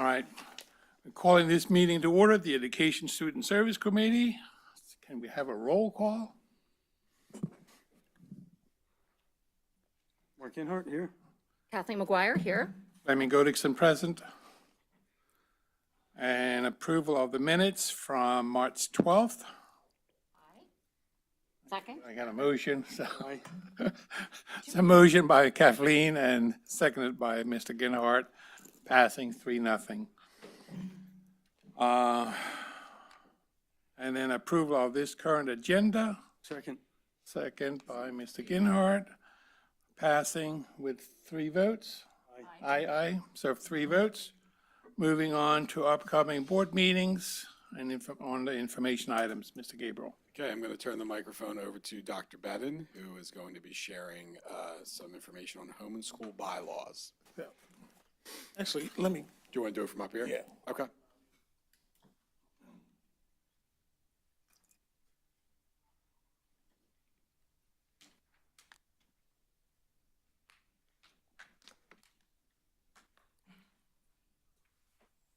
All right. We're calling this meeting to order, the Education Student Service Committee. Can we have a roll call? Mark Inhart here. Kathleen McGuire here. Fleming Godikson present. And approval of the minutes from March 12th. Second. I got a motion. So Aye. it's a motion by Kathleen and seconded by Mr. Ginhart, passing 3-0. And then approval of this current agenda, Second. second by Mr. Ginhart, passing with 3 votes. Aye. So 3 votes. Moving on to upcoming board meetings and on the information items, Mr. Gabriel. Okay, I'm going to turn the microphone over to Dr. Bedin, who is going to be sharing some information on home and school bylaws. Actually, let me. Do you want to do it from up here? Yeah. Okay.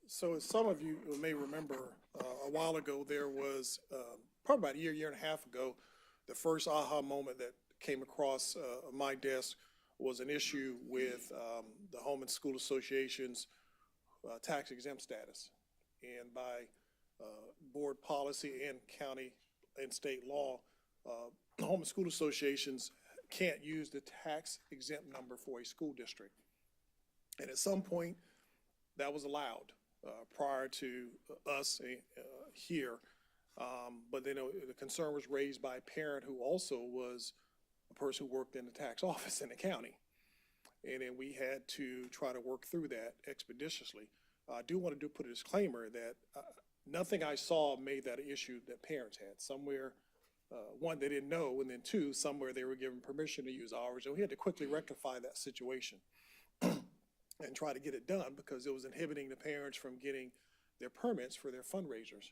So as some of you may remember, a while ago, there was, probably about a year and a half ago, the first aha moment that came across my desk was an issue with the Home and School Association's tax exempt status. And by board policy and county and state law, Home and School Associations can't use the tax exempt number for a school district. And at some point, that was allowed. Prior to us here. But then the concern was raised by a parent who also was a person who worked in the tax office in the county. And then we had to try to work through that expeditiously. I do want to put a disclaimer that nothing I saw made that an issue that parents had. Somewhere, one, they didn't know, and then 2, somewhere they were given permission to use ours. And we had to quickly rectify that situation. And try to get it done because it was inhibiting the parents from getting their permits for their fundraisers.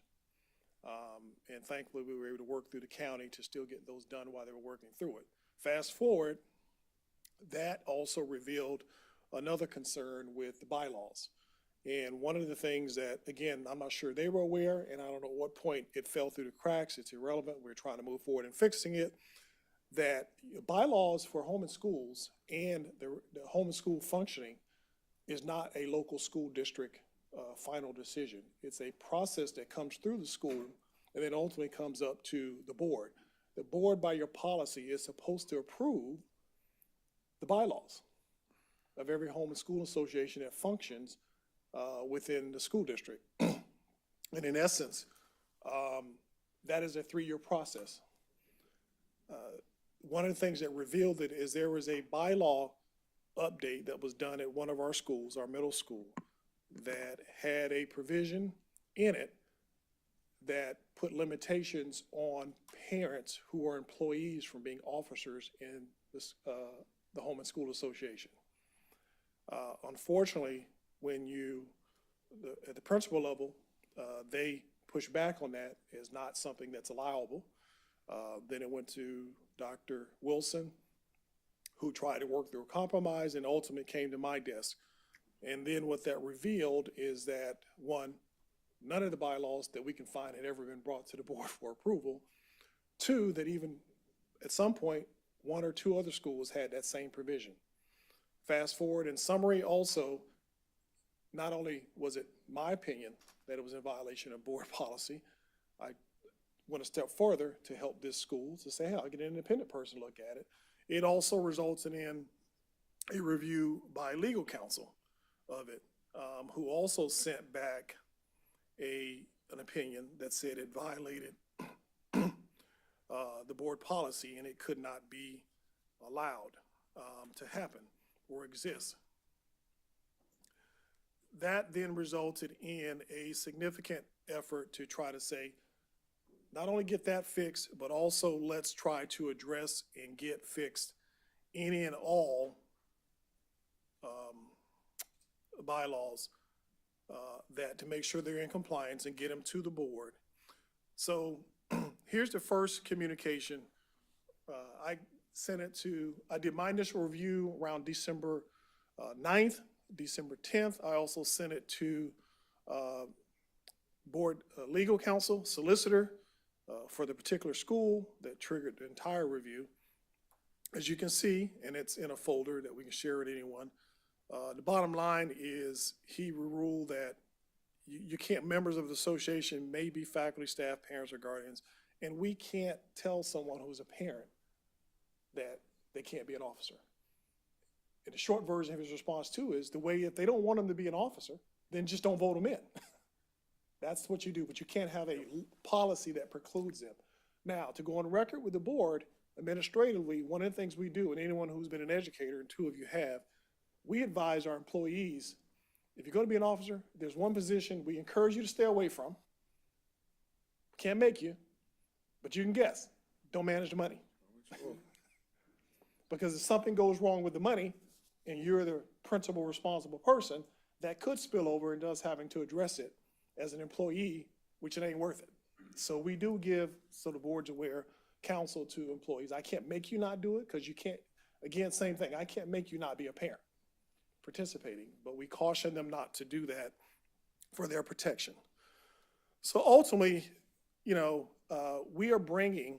And thankfully, we were able to work through the county to still get those done while they were working through it. Fast forward, that also revealed another concern with the bylaws. And one of the things that, again, I'm not sure they were aware, and I don't know at what point it fell through the cracks, it's irrelevant, we're trying to move forward in fixing it, that bylaws for home and schools and the home and school functioning is not a local school district final decision. It's a process that comes through the school and then ultimately comes up to the board. The board, by your policy, is supposed to approve the bylaws of every home and school association that functions within the school district. And in essence, that is a 3-year process. One of the things that revealed it is there was a bylaw update that was done at one of our schools, our middle school, that had a provision in it that put limitations on parents who are employees from being officers in this, the Home and School Association. Unfortunately, when at the principal level, they push back on that as not something that's allowable. Then it went to Dr. Wilson, who tried to work through a compromise and ultimately came to my desk. And then what that revealed is that, 1, none of the bylaws that we can find had ever been brought to the board for approval. 2, that even at some point, 1 or 2 other schools had that same provision. Fast forward, in summary also, not only was it my opinion that it was in violation of board policy, I went a step further to help this school to say, hey, I'll get an independent person to look at it. It also resulted in a review by legal counsel of it, who also sent back an opinion that said it violated the board policy and it could not be allowed to happen or exist. That then resulted in a significant effort to try to say, not only get that fixed, but also let's try to address and get fixed any and all bylaws that to make sure they're in compliance and get them to the board. So here's the first communication. I did my initial review around December 9th, December 10th. I also sent it to board legal counsel, solicitor for the particular school that triggered the entire review. As you can see, and it's in a folder that we can share with anyone, the bottom line is he ruled that you can't, members of the association may be faculty, staff, parents, or guardians, and we can't tell someone who's a parent that they can't be an officer. And the short version of his response too is the way, if they don't want them to be an officer, then just don't vote them in. That's what you do, but you can't have a policy that precludes them. Now, to go on record with the board, administratively, one of the things we do, and anyone who's been an educator, and two of you have, we advise our employees, if you're going to be an officer, there's one position we encourage you to stay away from. Can't make you, but you can guess. Don't manage the money. Because if something goes wrong with the money, and you're the principal responsible person, that could spill over into us having to address it as an employee, which it ain't worth it. So we do give, so the board's aware, counsel to employees. I can't make you not do it, because you can't, again, same thing, I can't make you not be a parent participating, but we caution them not to do that for their protection. So ultimately, you know, we are bringing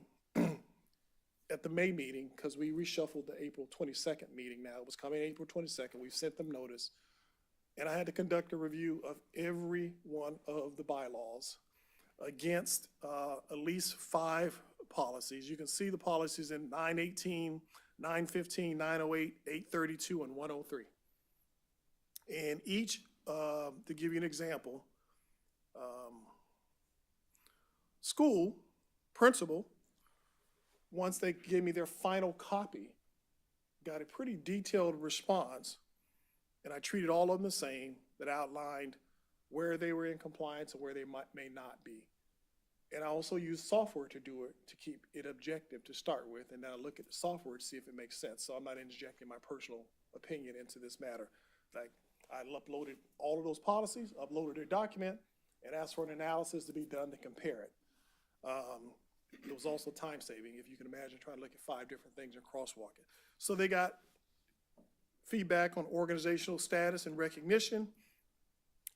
at the May meeting, because we reshuffled the April 22nd meeting now, it was coming April 22nd, we've sent them notice, and I had to conduct a review of every one of the bylaws against at least 5 policies. You can see the policies in 918, 915, 908, 832, and 103. And each, to give you an example, school, principal, once they gave me their final copy, got a pretty detailed response, and I treated all of them the same, that outlined where they were in compliance and where they may not be. And I also use software to do it, to keep it objective to start with, and then I look at the software to see if it makes sense. So I'm not injecting my personal opinion into this matter. Like, I uploaded all of those policies, uploaded their document, and asked for an analysis to be done to compare it. It was also time saving, if you can imagine trying to look at 5 different things and crosswalk it. So they got feedback on organizational status and recognition,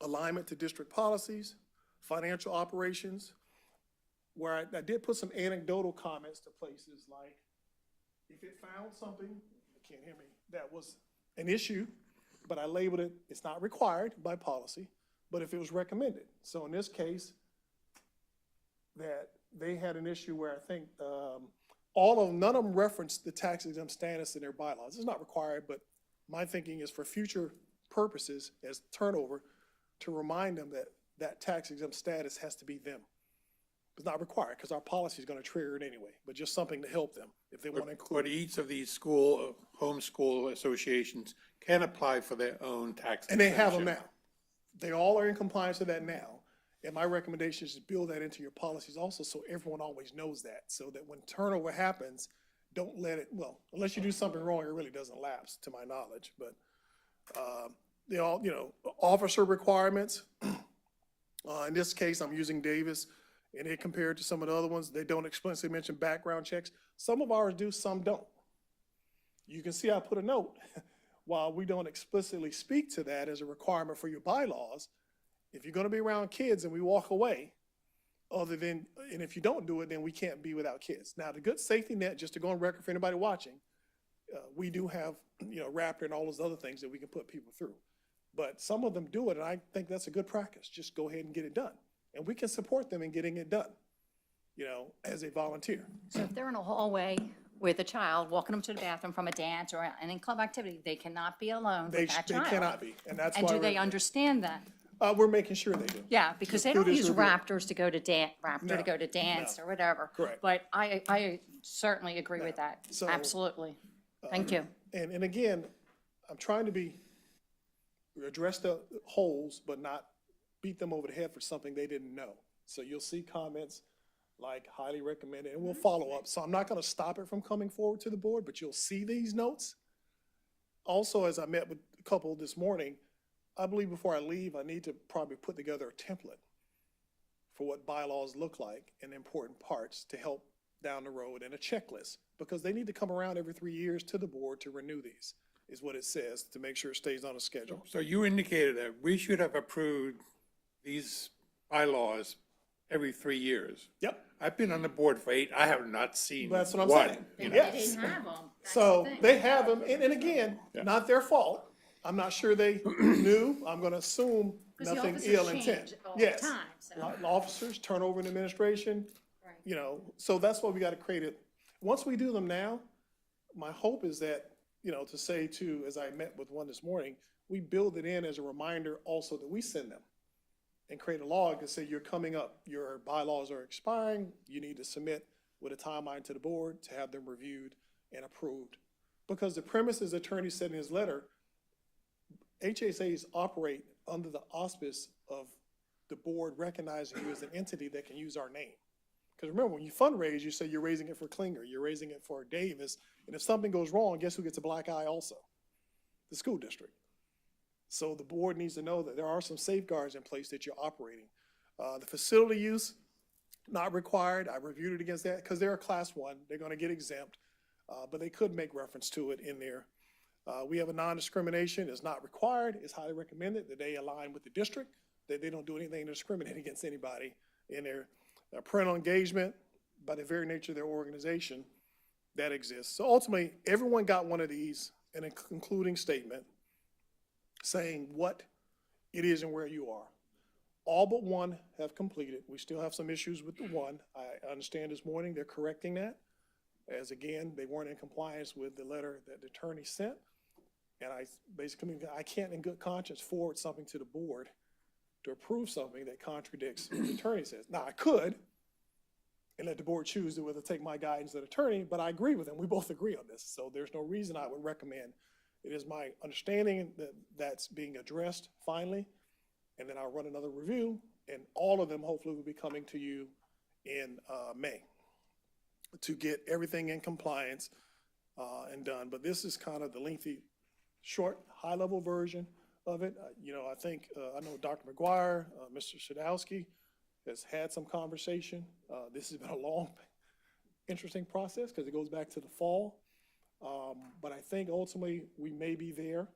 alignment to district policies, financial operations, where I did put some anecdotal comments to places like, if it found something, you can't hear me, that was an issue, but I labeled it, it's not required by policy, but if it was recommended. So in this case, that they had an issue where I think none of them referenced the tax exempt status in their bylaws. It's not required, but my thinking is for future purposes as turnover, to remind them that that tax exempt status has to be them. It's not required, because our policy is going to trigger it anyway, but just something to help them if they want to include. But each of these homeschool associations can apply for their own tax. And they have them now. They all are in compliance with that now. And my recommendation is to build that into your policies also, so everyone always knows that, so that when turnover happens, don't let it, well, unless you do something wrong, it really doesn't lapse, to my knowledge. But they all, you know, officer requirements. In this case, I'm using Davis, and it compared to some of the other ones, they don't explicitly mention background checks. Some of ours do, some don't. You can see I put a note. While we don't explicitly speak to that as a requirement for your bylaws, if you're going to be around kids and we walk away, other than, and if you don't do it, then we can't be without kids. Now, the good safety net, just to go on record for anybody watching, we do have, you know, Raptor and all those other things that we can put people through. But some of them do it, and I think that's a good practice. Just go ahead and get it done. And we can support them in getting it done, you know, as a volunteer. So if they're in a hallway with a child, walking them to the bathroom from a dance or an in-club activity, they cannot be alone with that child. They cannot be, and that's why. And do they understand that? We're making sure they do. Yeah, because they Through don't this use review. Raptors to go to No, to go to dance no. or whatever. Correct. But I certainly agree with that. So, Absolutely. Thank you. And again, I'm trying to address the holes, but not beat them over the head for something they didn't know. So you'll see comments like highly recommended, and we'll follow up. So I'm not going to stop it from coming forward to the board, but you'll see these notes. Also, as I met with a couple this morning, I believe before I leave, I need to probably put together a template for what bylaws look like and important parts to help down the road, and a checklist, because they need to come around every 3 years to the board to renew these, is what it says, to make sure it stays on a schedule. So you indicated that we should have approved these bylaws every 3 years. Yep, I've been on the board for 8, I have not seen that's what I'm one, saying. you know. They Yes. didn't have them. That's So the thing. they have them, and again, not their fault. I'm not sure they knew. I'm gonna assume 'Cause the nothing officers ill change intent. all the Yes. time, so. Officers, turnover in administration, Right. you know, so that's why we gotta create it. Once we do them now, my hope is that, you know, to say to, as I met with one this morning, we build it in as a reminder also that we send them and create a log and say, you're coming up, your bylaws are expiring, you need to submit with a timeline to the board to have them reviewed and approved. Because the premise, as attorney said in his letter, HSAs operate under the auspice of the board recognizing you as an entity that can use our name. Because remember, when you fundraise, you say you're raising it for Klinger, you're raising it for Davis, and if something goes wrong, guess who gets a black eye also? The school district. So the board needs to know that there are some safeguards in place that you're operating. The facility use, not required. I reviewed it against that because they're a class 1. They're going to get exempt, but they could make reference to it in there. We have a non-discrimination. It's not required. It's highly recommended that they align with the district, that they don't do anything to discriminate against anybody in their parental engagement by the very nature of their organization that exists. So ultimately, everyone got one of these in a concluding statement saying what it is and where you are. All but one have completed. We still have some issues with the one. I understand this morning they're correcting that, as again, they weren't in compliance with the letter that the attorney sent. And I basically, I can't in good conscience forward something to the board to approve something that contradicts what the attorney says. Now, I could, and let the board choose to whether to take my guidance as an attorney, but I agree with him. We both agree on this. So there's no reason I would recommend. It is my understanding that that's being addressed finally. And then I'll run another review, and all of them hopefully will be coming to you in May to get everything in compliance and done. But this is kind of the lengthy, short, high-level version of it. You know, I think, I know Dr. McGuire, Mr. Sadowski has had some conversation. This has been a long, interesting process because it goes back to the fall. But I think ultimately we may be there.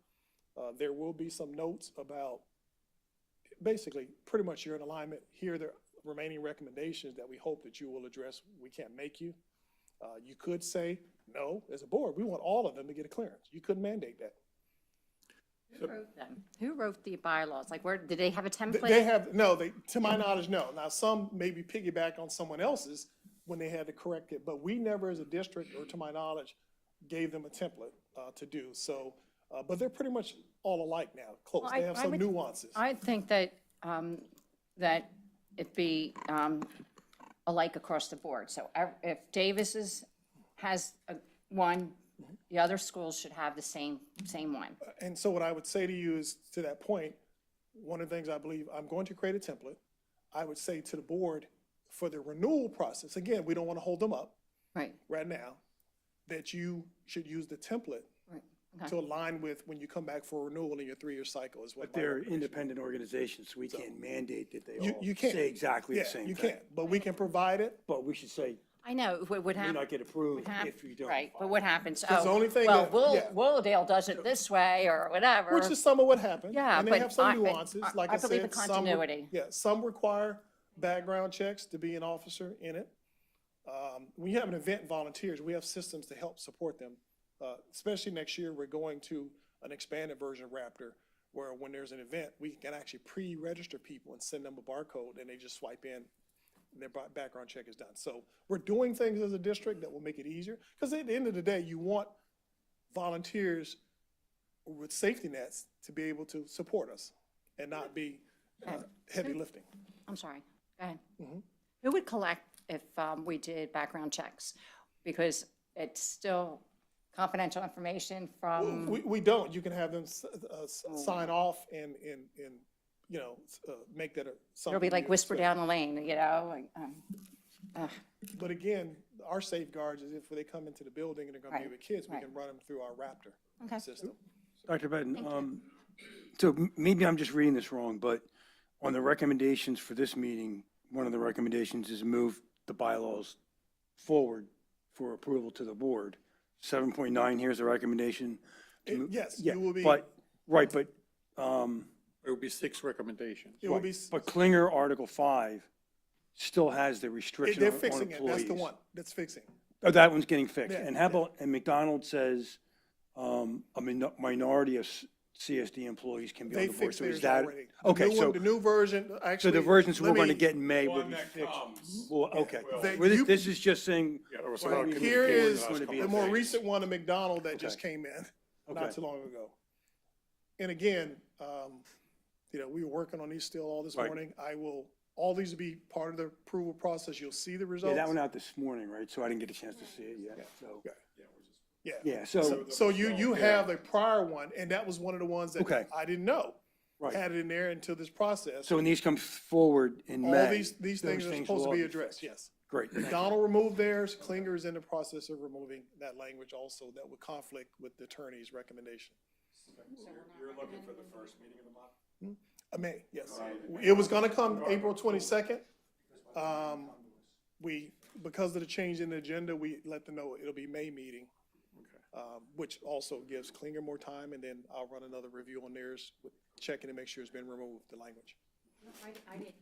There will be some notes about basically pretty much you're in alignment. Here are the remaining recommendations that we hope that you will address. We can't make you. You could say, no, as a board, we want all of them to get a clearance. You couldn't mandate that. Who wrote them? Who wrote the bylaws? Like, where, did they have a template? They have, no, to my knowledge, no. Now, some maybe piggyback on someone else's when they had to correct it, but we never as a district, or to my knowledge, gave them a template to do. So, but they're pretty much all alike now, close. Well, They have some nuances. I think that, that it be alike across the board. So if Davis's has one, the other schools should have the same one. And so what I would say to you is, to that point, one of the things I believe, I'm going to create a template. I would say to the board, for the renewal process, again, we don't want to hold them up Right, right now, that you should use the template right. to align with when you come back for renewal in your 3-year cycle is what But my they're recommendation. independent organizations, so we can't mandate that they You all can't. say exactly Yeah, the same you thing. can't, but we can provide it. But we should say, I know, it would may happen. not get approved if you don't. Right, but what happens? Because the Oh, only thing well, that- yeah. Willowdale does it this way or whatever. Which is some of what happened. Yeah, And they but have some I- nuances, like I I believe said. in some continuity. Yeah, some require background checks to be an officer in it. When you have an event volunteers, we have systems to help support them. Especially next year, we're going to an expanded version of Raptor, where when there's an event, we can actually pre-register people and send them a barcode, and they just swipe in, and their background check is done. So we're doing things as a district that will make it easier, because at the end of the day, you want volunteers with safety nets to be able to support us and not be heavy lifting. I'm sorry, go ahead. Mm-hmm. Who would collect if we did background checks? Because it's still confidential information from, We don't. You can have them sign off and, you know, make that something. it'll be like you whisper expect. down the lane, you know? Like, But again, our safeguards is if they come into the building and they're gonna be Right, with kids, we right. can run them through our Raptor Okay. system. Dr. Benton, so maybe I'm just reading this wrong, but on the recommendations for this meeting, one of the recommendations is move the bylaws forward for approval to the board. 7.9, here's the recommendation. to move- Yes, Yeah, you will be. But, right, but It would be 6 recommendations. It will be, But Klinger, Article 5, still has the restriction they're on fixing it. employees. That's the one that's fixing. Oh, that one's getting fixed. Yeah, And how about, and McDonald says, minority of CSD employees can be on They the board. fixed So is theirs that? already. Okay, The new so, one- the new version, actually. so the versions we're let going to me- get in May will One be that fixed. comes. Well, okay. They- Well, you- this is just saying, Yeah, there was a lot of Well, Here communication is last gonna be the couple more of days. recent one of McDonald that just Okay. came in Okay. not too long ago. And again, we were working on these still all this Right. morning. All these will be part of the approval process. You'll see the yeah, results. that went out this morning, right? So I didn't get a chance to see it yet, so. Yeah. Yeah, so, So you have a prior one, and that was one of the ones that Okay. I didn't know. Right. Had it in there until this process. so when these come forward in May. All these those things are supposed to will be all addressessed, yes. Great. McDonald removed theirs. Klinger is in the process of removing that language also that would conflict with the attorney's recommendation. You're looking for the first meeting of the month? May, yes. It was gonna come April 22nd. Because of the change in the agenda, we let them know it'll be May meeting. Which also gives Klinger more time, and then I'll run another review on theirs, checking to make sure it's been removed, the language.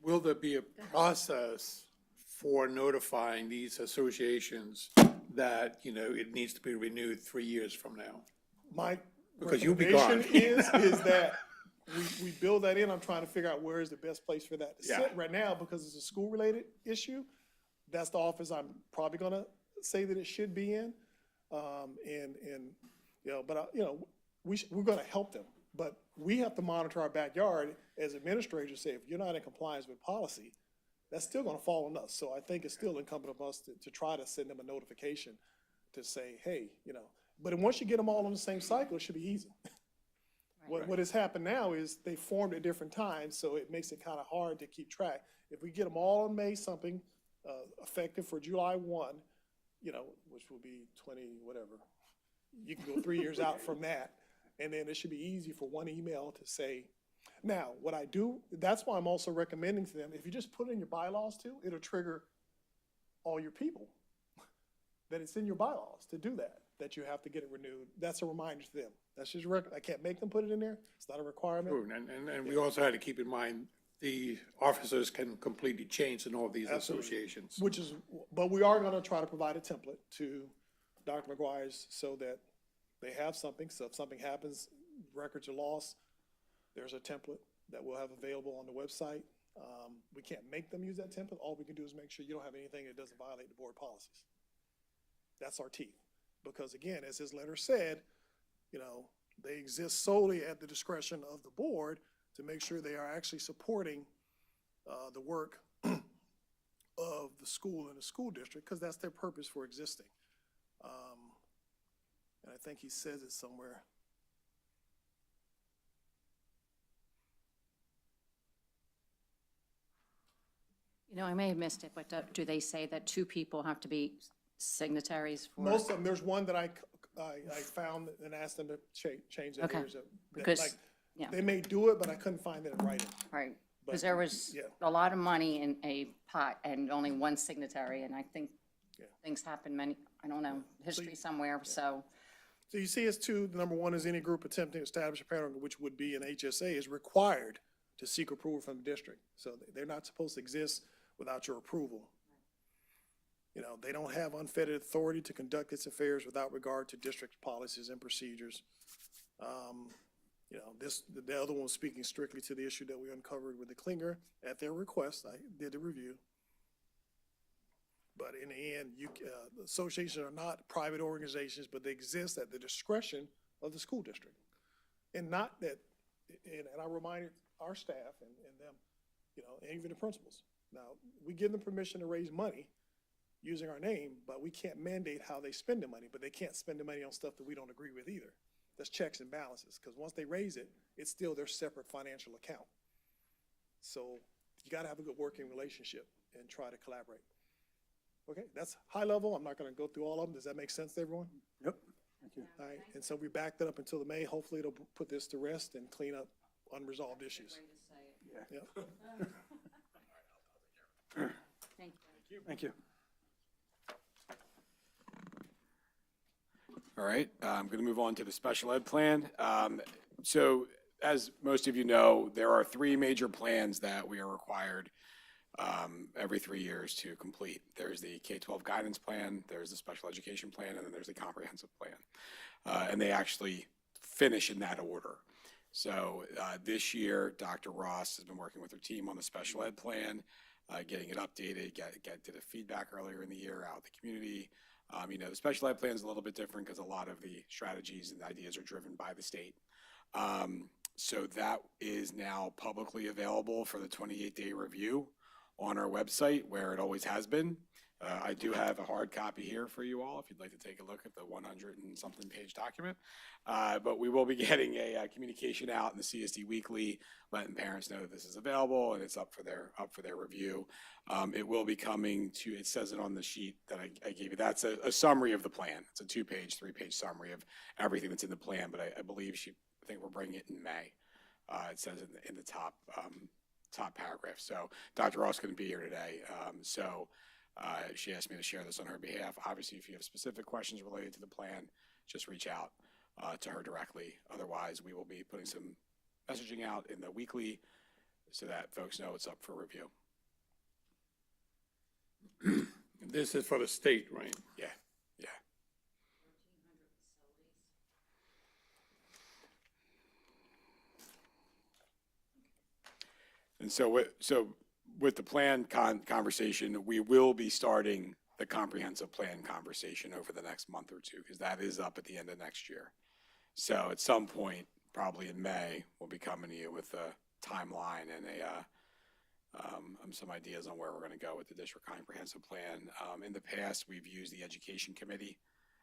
Will there be a process for notifying these associations that, it needs to be renewed 3 years from now? My Because you'll be recommendation gone. is that we build that in. I'm trying to figure out where is the best place for that to Yeah. sit right now, because it's a school-related issue. That's the office I'm probably gonna say that it should be in. We're gonna help them, but we have to monitor our backyard as administrators. Say, if you're not in compliance with policy, that's still gonna fall on us. So I think it's still incumbent on us to try to send them a notification to say, hey, but once you get them all on the same cycle, it should be easy. What has happened now is they formed at different times, so it makes it kind of hard to keep track. If we get them all on May something, effective for July 1, which will be 20, whatever. You can go 3 years out from that, and then it should be easy for one email to say. Now, what I do, that's why I'm also recommending to them, if you just put it in your bylaws too, it'll trigger all your people. That it's in your bylaws to do that you have to get it renewed. That's a reminder to them. That's just, I can't make them put it in there. It's not a requirement. True, and we also had to keep in mind, the officers can completely change in all these associations. But we are gonna try to provide a template to Dr. McGuire's so that they have something. So if something happens, records are lost, there's a template that we'll have available on the website. We can't make them use that template. All we can do is make sure you don't have anything that doesn't violate the board policies. That's our teeth. Because again, as his letter said, they exist solely at the discretion of the board to make sure they are actually supporting the work of the school and the school district, because that's their purpose for existing. And I think he says it somewhere. I may have missed it, but do they say that 2 people have to be signatories for? Most of them, there's one that I found and asked them to change that. Okay, There's a- that, because- like, yeah. They may do it, but I couldn't find it in writing. Right, But, because there was yeah. a lot of money in a pot and only one signatory, and I think things happen I don't know, history somewhere, so. So you see it's 2, the number 1 is any group attempting to establish a pattern, which would be an HSA, is required to seek approval from the district. So they're not supposed to exist without your approval. They don't have unfettered authority to conduct its affairs without regard to district policies and procedures. The other one was speaking strictly to the issue that we uncovered with the Klinger at their request. I did the review. But in the end, the associations are not private organizations, but they exist at the discretion of the school district. And not that, and I reminded our staff and them, and even the principals. Now, we give them permission to raise money using our name, but we can't mandate how they spend the money, but they can't spend the money on stuff that we don't agree with either. That's checks and balances, because once they raise it, it's still their separate financial account. So you gotta have a good working relationship and try to collaborate. Okay, that's high level. I'm not gonna go through all of them. Does that make sense to everyone? Yep. Thank you. All right, and so we backed it up until the May. Hopefully it'll put this to rest and clean up unresolved issues. Yeah. Yeah. Thank you. All right, I'm going to move on to the special ed plan. So as most of you know, there are three major plans that we are required every 3 years to complete. There's the K-12 guidance plan, there's the special education plan, and then there's the comprehensive plan. And they actually finish in that order. So this year, Dr. Ross has been working with her team on the special ed plan, getting it updated, did a feedback earlier in the year out in the community. The special ed plan is a little bit different because a lot of the strategies and ideas are driven by the state. So that is now publicly available for the 28-day review on our website, where it always has been. I do have a hard copy here for you all if you'd like to take a look at the 100 and something page document. But we will be getting a communication out in the CSD Weekly, letting parents know that this is available and it's up for their review. It will be coming to, it says it on the sheet that I gave you. That's a summary of the plan. It's a 2-page, 3-page summary of everything that's in the plan, but I think we're bringing it in May. It says in the top paragraph. So Dr. Ross couldn't be here today. She asked me to share this on her behalf. Obviously, if you have specific questions related to the plan, just reach out to her directly. Otherwise, we will be putting some messaging out in the weekly so that folks know it's up for review. This is for the state, right? Yeah. And so with the plan conversation, we will be starting the comprehensive plan conversation over the next month or two, because that is up at the end of next year. So at some point, probably in May, we'll be coming to you with a timeline and some ideas on where we're going to go with the district comprehensive plan. In the past, we've used the education committee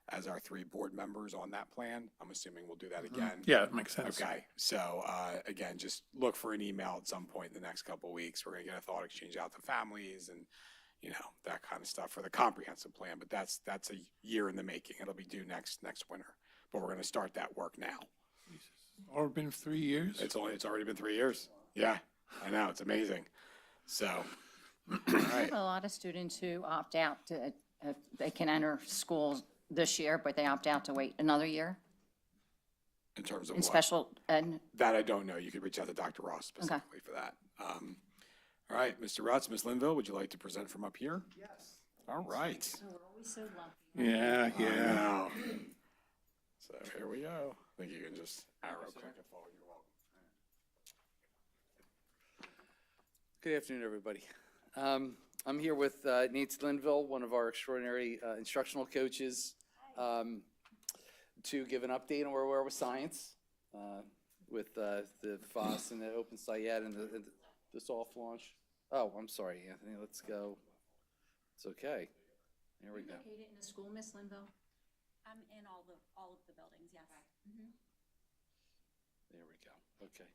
as our 3 board members on that plan. I'm assuming we'll do that again. Yeah, it makes sense. Okay, so again, just look for an email at some point in the next couple of weeks. We're going to get a thought exchange out to families and that kind of stuff for the comprehensive plan. But that's a year in the making. It'll be due next winter. But we're going to start that work now. Or been 3 years? It's already been 3 years. Yeah, I know, it's amazing. So, all right. A lot of students who opt out they can enter school this year, but they opt out to wait another year In terms of in what? special ed. That I don't know. You could reach out to Dr. Ross specifically for that. All right, Mr. Rutz, Ms. Linville, would you like to present from up here? Yes. All right. We're always so lucky. Yeah. Now. So here we go. I think you can just arrow click it forward. You're welcome. Good afternoon, everybody. I'm here with Nancy Linville, one of our extraordinary instructional coaches, to give an update on where we are with science, with the FOSS and the Open SciEd and the soft launch. Oh, I'm sorry, Anthony. Let's go. It's okay. Here we go. Located in the school, Miss Linville? I'm in all of the buildings, yes. There we go. Okay.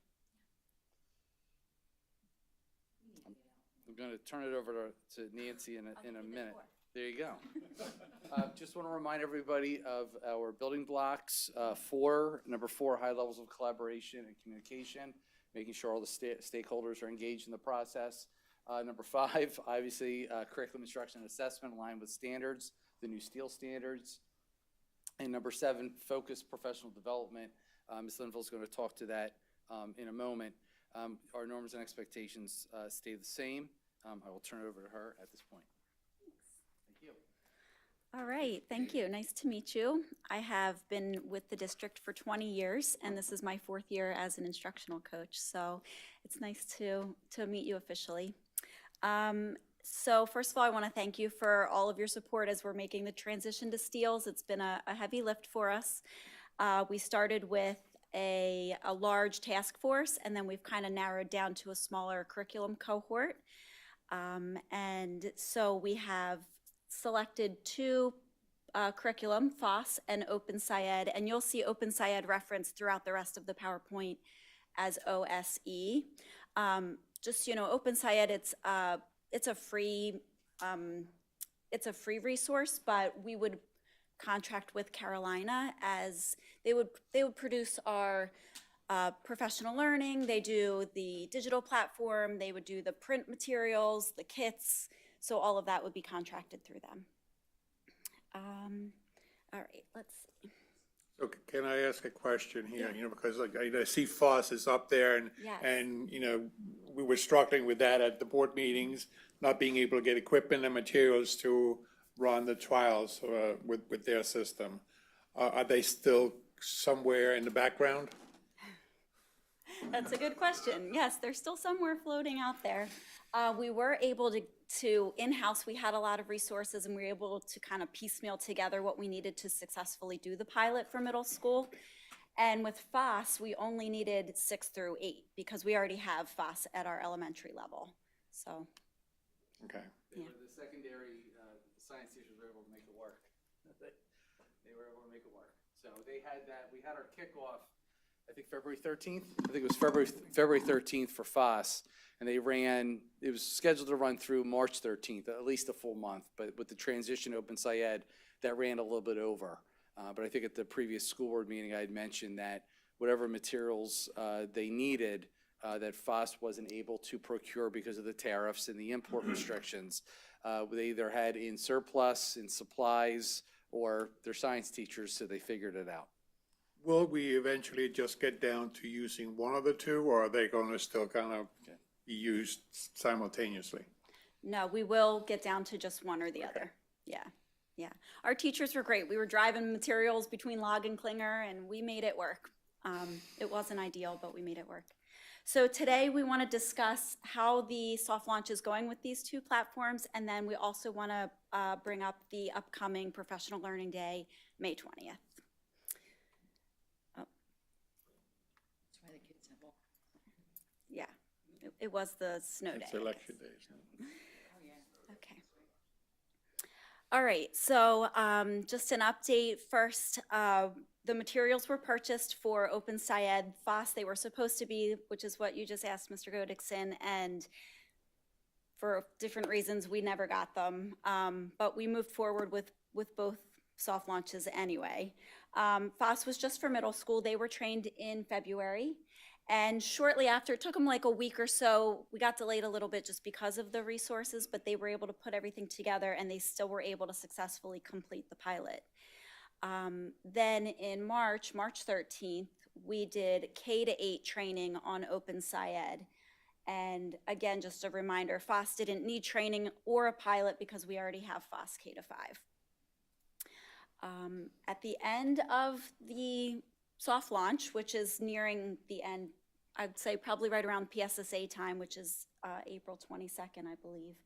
I'm going to turn it over to Nancy in a minute. There you go. Just want to remind everybody of our building blocks. Number four, high levels of collaboration and communication, making sure all the stakeholders are engaged in the process. Number 5, obviously, curriculum instruction and assessment aligned with standards, the new STEEL standards. And number 7, focused professional development. Ms. Linville is going to talk to that in a moment. Our norms and expectations stay the same. I will turn it over to her at this point. Thank you. All right, thank you. Nice to meet you. I have been with the district for 20 years, and this is my 4th year as an instructional coach, so it's nice to meet you officially. So first of all, I want to thank you for all of your support as we're making the transition to STEELs. It's been a heavy lift for us. We started with a large task force, and then we've kind of narrowed down to a smaller curriculum cohort. And so we have selected 2 curriculum, FOSS and Open SciEd, and you'll see Open SciEd referenced throughout the rest of the PowerPoint as OSE. Just, Open SciEd, it's a free resource, but we would contract with Carolina as they would produce our professional learning. They do the digital platform, they would do the print materials, the kits, so all of that would be contracted through them. All right, let's see. Okay, can I ask a question here? You know, because like I see FOSS is up there Yes. and, you know, we were struggling with that at the board meetings, not being able to get equipment and materials to run the trials with their system. Are they still somewhere in the background? That's a good question. Yes, they're still somewhere floating out there. We were able to in-house, we had a lot of resources and we were able to kind of piecemeal together what we needed to successfully do the pilot for middle school. And with FOSS, we only needed 6 through 8 because we already have FOSS at our elementary level. So, Okay. The secondary science teachers were able to make it work. They were able to make it work. So they had that, we had our kickoff, I think February 13th. I think it was February 13th for FOSS. And they ran, it was scheduled to run through March 13th, at least a full month. But with the transition to Open SciEd, that ran a little bit over. But I think at the previous school board meeting, I had mentioned that whatever materials they needed, that FOSS wasn't able to procure because of the tariffs and the import restrictions, they either had in surplus, in supplies, or their science teachers, so they figured it out. Will we eventually just get down to using one of the two, or are they going to still kind of be used simultaneously? no, we will get down to just one or the other. Yeah, yeah. Our teachers were great. We were driving materials between Log and Klinger, and we made it work. It wasn't ideal, but we made it work. So today we want to discuss how the soft launch is going with these two platforms, and then we also want to bring up the upcoming Professional Learning Day, May 20th. Yeah, it was the snow day. It's election day, isn't it? Okay. All right, so just an update first. The materials were purchased for Open SciEd FOSS. They were supposed to be, which is what you just asked Mr. Godikson, and for different reasons, we never got them. But we moved forward with both soft launches anyway. FOSS was just for middle school. They were trained in February. And shortly after, it took them like a week or so. We got delayed a little bit just because of the resources, but they were able to put everything together and they still were able to successfully complete the pilot. Then in March 13th, we did K-8 training on Open SciEd. And again, just a reminder, FOSS didn't need training or a pilot because we already have FOSS K-5. At the end of the soft launch, which is nearing the end, I'd say probably right around PSSA time, which is April 22nd, I believe.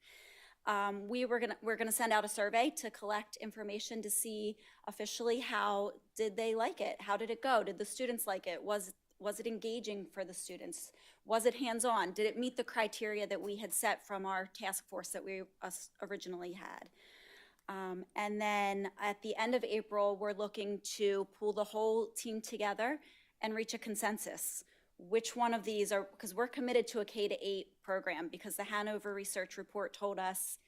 We're gonna send out a survey to collect information to see officially how did they like it? How did it go? Did the students like it? Was it engaging for the students? Was it hands-on? Did it meet the criteria that we had set from our task force that we originally had? And then at the end of April, we're looking to pull the whole team together and reach a consensus. Which one of these are, because we're committed to a K-8 program, because the Hanover Research Report told us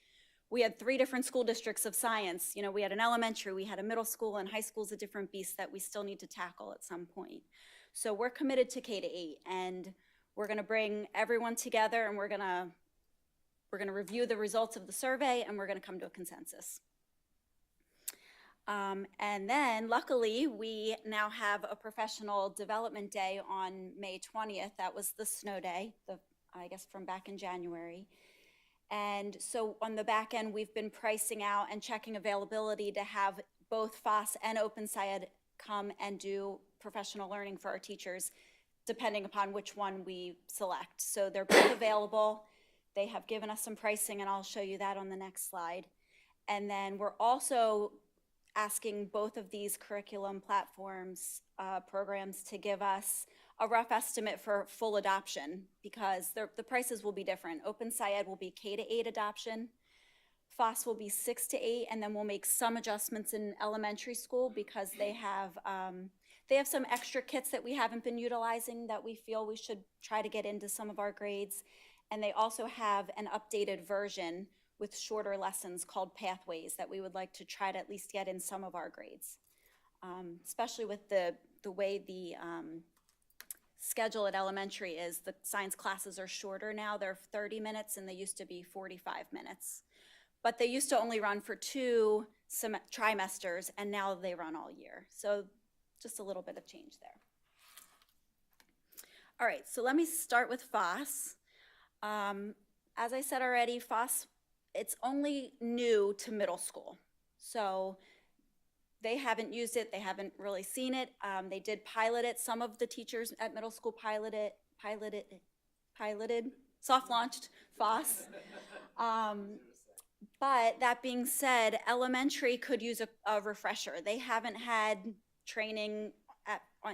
we had 3 different school districts of science. You know, we had an elementary, we had a middle school, and high school's a different beast that we still need to tackle at some point. So we're committed to K-8, and we're gonna bring everyone together, and we're gonna review the results of the survey, and we're gonna come to a consensus. And then luckily, we now have a professional development day on May 20th. That was the snow day, I guess from back in January. And so on the back end, we've been pricing out and checking availability to have both FOSS and Open SciEd come and do professional learning for our teachers, depending upon which one we select. So they're both available. They have given us some pricing, and I'll show you that on the next slide. And then we're also asking both of these curriculum platforms, programs to give us a rough estimate for full adoption, because the prices will be different. Open SciEd will be K-8 adoption. FOSS will be 6 to 8, and then we'll make some adjustments in elementary school because they have some extra kits that we haven't been utilizing that we feel we should try to get into some of our grades. And they also have an updated version with shorter lessons called Pathways that we would like to try to at least get in some of our grades. Especially with the way the schedule at elementary is, the science classes are shorter now. They're 30 minutes and they used to be 45 minutes. But they used to only run for 2 trimesters, and now they run all year. So just a little bit of change there. All right, so let me start with FOSS. As I said already, FOSS, it's only new to middle school. So they haven't used it, they haven't really seen it. They did pilot it. Some of the teachers at middle school piloted, soft launched FOSS. But that being said, elementary could use a refresher. They haven't had training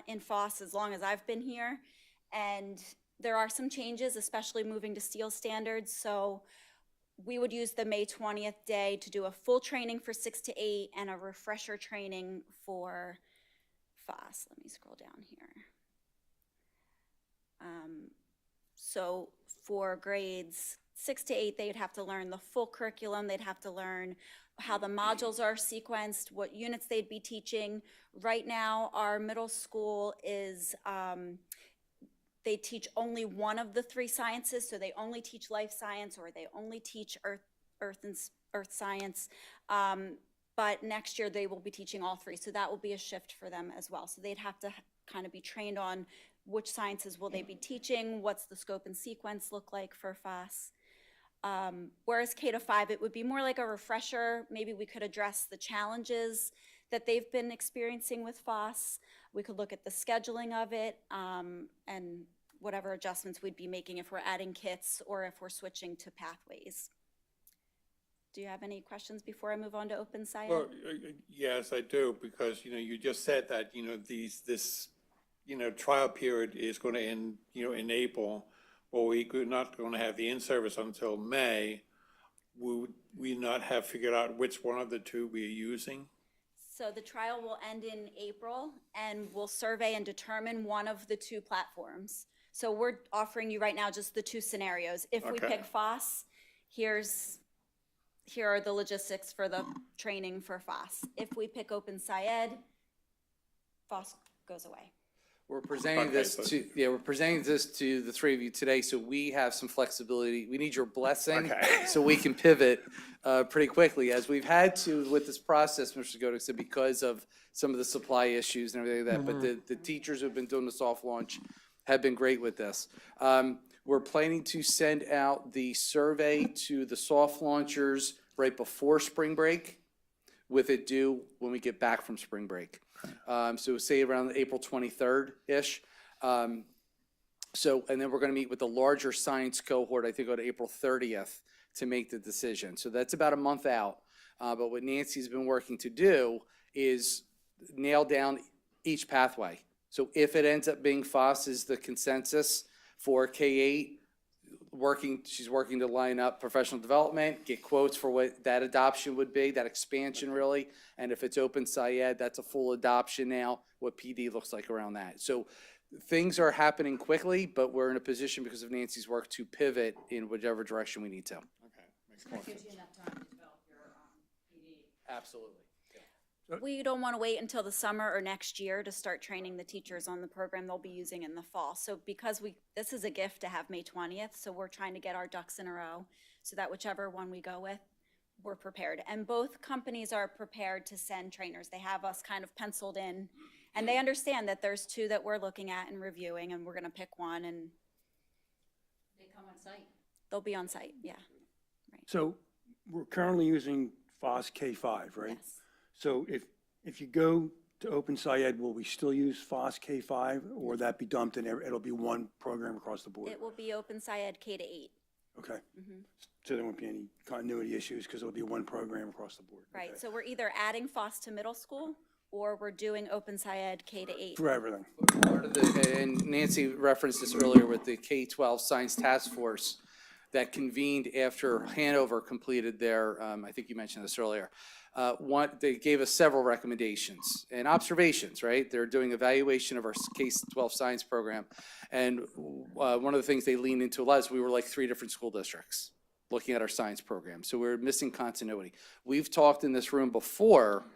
in FOSS as long as I've been here. And there are some changes, especially moving to steel standards. So we would use the May 20th day to do a full training for 6 to 8 and a refresher training for FOSS. Let me scroll down here. So for grades 6 to 8, they'd have to learn the full curriculum. They'd have to learn how the modules are sequenced, what units they'd be teaching. Right now, our middle school is, they teach only one of the 3 sciences, so they only teach life science or they only teach earth science. But next year they will be teaching all 3, so that will be a shift for them as well. So they'd have to kind of be trained on which sciences will they be teaching, what's the scope and sequence look like for FOSS. Whereas K to 5, it would be more like a refresher. Maybe we could address the challenges that they've been experiencing with FOSS. We could look at the scheduling of it and whatever adjustments we'd be making if we're adding kits or if we're switching to pathways. Do you have any questions before I move on to Open Science? Well, yes, I do, because, you just said that, this trial period is going to end, in April, or we're not going to have the in-service until May. Would we not have figured out which one of the 2 we're using? So the trial will end in April, and we'll survey and determine one of the 2 platforms. So we're offering you right now just the 2 scenarios. If we Okay. pick FOSS, here are the logistics for the training for FOSS. If we pick Open Science, FOSS goes away. We're presenting Okay, this so- we're presenting this to the 3 of you today, so we have some flexibility. We need your blessing Okay. so we can pivot pretty quickly, as we've had to with this process, Mr. Godek said, because of some of the supply issues and everything like that. But the teachers who've been doing the soft launch have been great with this. We're planning to send out the survey to the soft launchers right before spring break, with it due when we get back from spring break. So say around April 23rd-ish. And then we're gonna meet with the larger science cohort, I think on April 30th, to make the decision. So that's about a month out. But what Nancy's been working to do is nail down each pathway. So if it ends up being FOSS is the consensus for K-8, she's working to line up professional development, get quotes for what that adoption would be, that expansion really. And if it's Open Science, that's a full adoption now, what PD looks like around that. So things are happening quickly, but we're in a position because of Nancy's work to pivot in whichever direction we need to. Okay, makes more sense. Gives you enough time to develop your PD. Absolutely. We don't want to wait until the summer or next year to start training the teachers on the program they'll be using in the fall. So because this is a gift to have May 20th, so we're trying to get our ducks in a row so that whichever one we go with, we're prepared. And both companies are prepared to send trainers. They have us kind of penciled in, and they understand that there's 2 that we're looking at and reviewing, and we're going to pick one, and They come on site. they'll be on site, yeah. So we're currently using FOSS K5, right? Yes. So if you go to Open Science, will we still use FOSS K5, or will that be dumped and it'll be one program across the board? It will be Open Science K to 8. Okay. So there won't be any continuity issues because it'll be one program across the board? Right, Okay. so we're either adding FOSS to middle school, or we're doing Open Science K to 8. For everything? Part of and Nancy referenced this earlier with the K-12 Science Task Force that convened after Hanover completed their, I think you mentioned this earlier. They gave us several recommendations and observations, right? They're doing evaluation of our K-12 science program. And one of the things they leaned into a lot is we were like 3 different school districts looking at our science program. So we're missing continuity. We've talked in this room before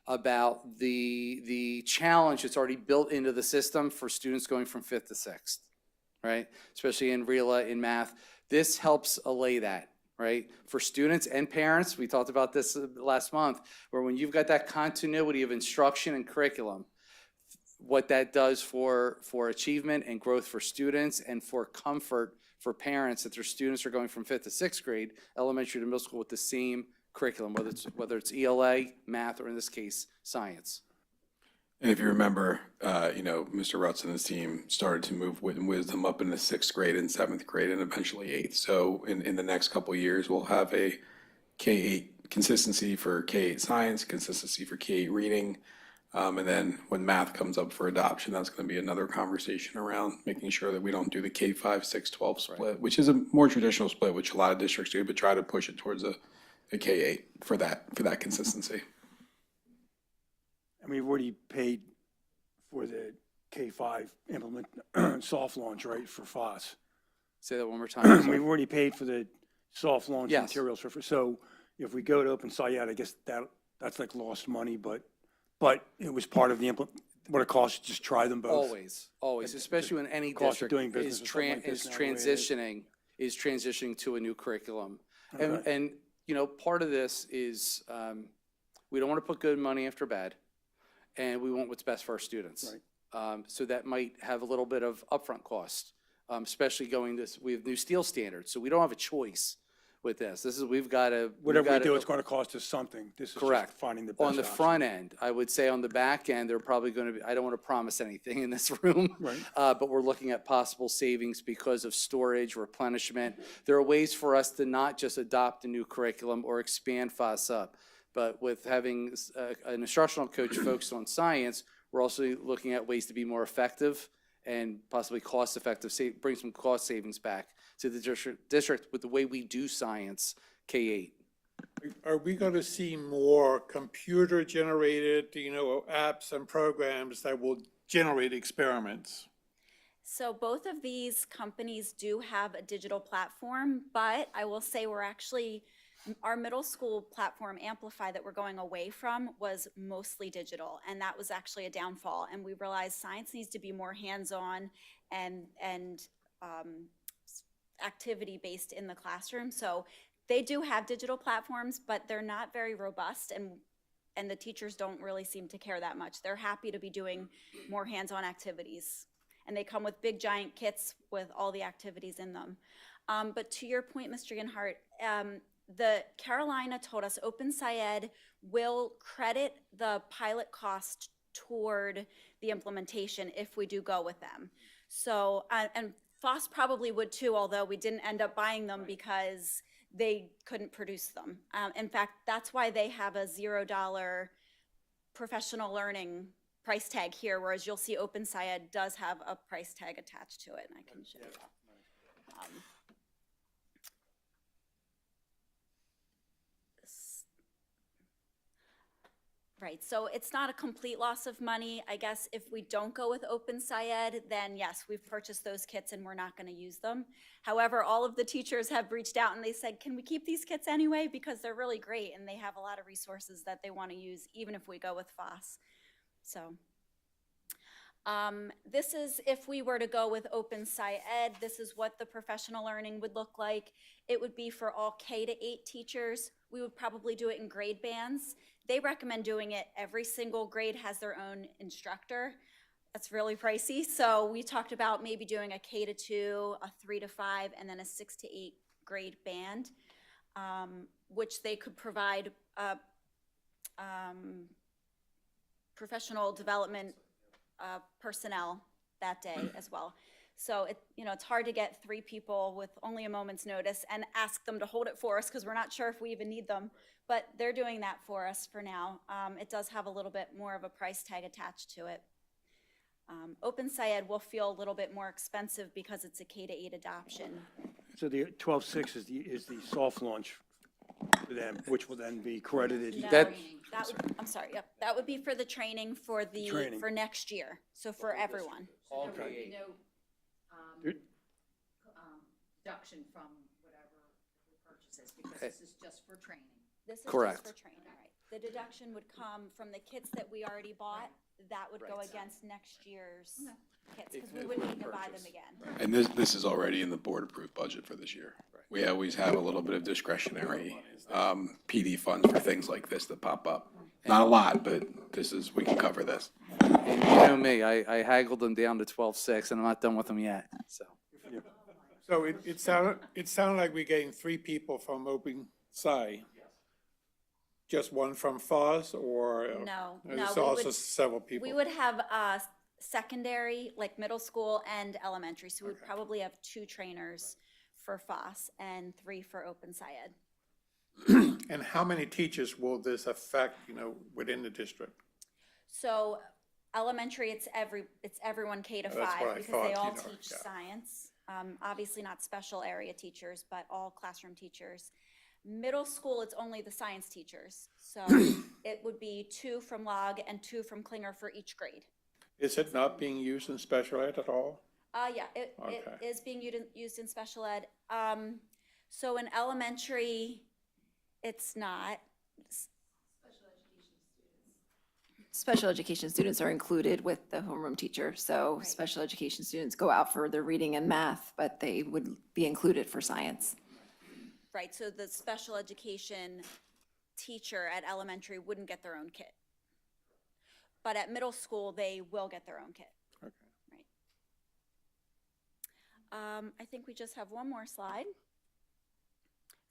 about the challenge that's already built into the system for students going from 5th to 6th, right? Especially in RELA, in math. This helps allay that, right? For students and parents, we talked about this last month, where when you've got that continuity of instruction and curriculum, what that does for achievement and growth for students and for comfort for parents that their students are going from 5th to 6th grade, elementary to middle school, with the same curriculum, whether it's ELA, math, or in this case, science. And if you remember, Mr. Rutz and his team started to move Wit and Wisdom up into 6th grade and 7th grade and eventually 8th. So in the next couple of years, we'll have a K-8 consistency for K-8 science, consistency for K-8 reading. And then when math comes up for adoption, that's going to be another conversation around making sure that we don't do the K-5, 6, 12 split, which is a more traditional split, which a lot of districts do, but try to push it towards a K-8 for that consistency. And we've already paid for the K-5 implement, soft launch, right, for FOSS. Say that one more time. We've already paid for the soft launch Yes. materials so if we go to Open SciEd, I guess that's like lost money, but it was part of the what it costs to just try them both. Always, especially when any cost of district doing business or something like this now, the way it is. transitioning to a new curriculum. Okay. And part of this is, we don't want to put good money after bad, and we want what's best for our students. So that might have a little bit of upfront cost, especially we have new steel standards, so we don't have a choice with this. We've got to. Whatever we do, it's going to cost us something. This is Correct. just finding the best On the option. front end, I would say on the back end, they're probably going to be, I don't want to promise anything in this room. Right. But we're looking at possible savings because of storage, replenishment. There are ways for us to not just adopt a new curriculum or expand FOSS up, but with having an instructional coach focused on science, we're also looking at ways to be more effective and possibly cost-effective, bring some cost savings back to the district with the way we do science, K-8. Are we going to see more computer-generated, apps and programs that will generate experiments? So both of these companies do have a digital platform, but I will say our middle school platform, Amplify, that we're going away from was mostly digital, and that was actually a downfall. And we realized science needs to be more hands-on and activity-based in the classroom. So they do have digital platforms, but they're not very robust, and the teachers don't really seem to care that much. They're happy to be doing more hands-on activities. And they come with big giant kits with all the activities in them. But to your point, Mr. Ginhart, the Carolina told us Open SciEd will credit the pilot cost toward the implementation if we do go with them. So, and FOSS probably would too, although we didn't end up buying them because they couldn't produce them. In fact, that's why they have a $0 professional learning price tag here, whereas you'll see Open SciEd does have a price tag attached to it, and I can show you that. Right, so it's not a complete loss of money. I guess if we don't go with Open SciEd, then yes, we've purchased those kits and we're not going to use them. However, all of the teachers have reached out and they said, can we keep these kits anyway? Because they're really great and they have a lot of resources that they want to use even if we go with FOSS. So this is, if we were to go with Open SciEd, this is what the professional learning would look like. It would be for all K-8 teachers. We would probably do it in grade bands. They recommend doing it, every single grade has their own instructor. That's really pricey. So we talked about maybe doing a K-2, a 3-5, and then a 6-8 grade band, which they could provide professional development personnel that day as well. So it's hard to get 3 people with only a moment's notice and ask them to hold it for us because we're not sure if we even need them, but they're doing that for us for now. It does have a little bit more of a price tag attached to it. Open SciEd will feel a little bit more expensive because it's a K-8 adoption. So the 12.6 is the soft launch for them, which will then be credited. No, That- I'm sorry, yep, that would be for the training for for next year, so for everyone. All There would K-8. be no Good. deduction from whatever the purchase is, because this is just for training. This is Correct. just for training, right? The deduction would come from the kits that we already bought, that would go Right. against next year's kits, because If we we wouldn't need to buy purchase. them again. And this is already in the board-approved budget for this year. We always have a little bit of discretionary PD funds for things like this that pop up. Not a lot, but we can cover this. And you know me, I haggled them down to 12.6, and I'm not done with them yet, so. So it sounded like we're getting 3 people from Open Sci. Just one from FOS, or? No, There's no, we also would- several people. We would have secondary, like middle school and elementary, so we'd probably have 2 trainers for FOS and 3 for Open SciEd. And how many teachers will this affect, within the district? So elementary, it's everyone K to Oh, that's 5 what I because they thought, all yeah. teach science. Obviously not special area teachers, but all classroom teachers. Middle school, it's only the science teachers. So it would be 2 from Log and 2 from Klinger for each grade. Is it not being used in special ed at all? Yeah, it Okay. is being used in special ed. So in elementary, it's not. Special education students are included with the homeroom teacher, so Right. special education students go out for their reading and math, but they would be included for science. Right, so the special education teacher at elementary wouldn't get their own kit. But at middle school, they will get their own kit. Okay. Right. I think we just have one more slide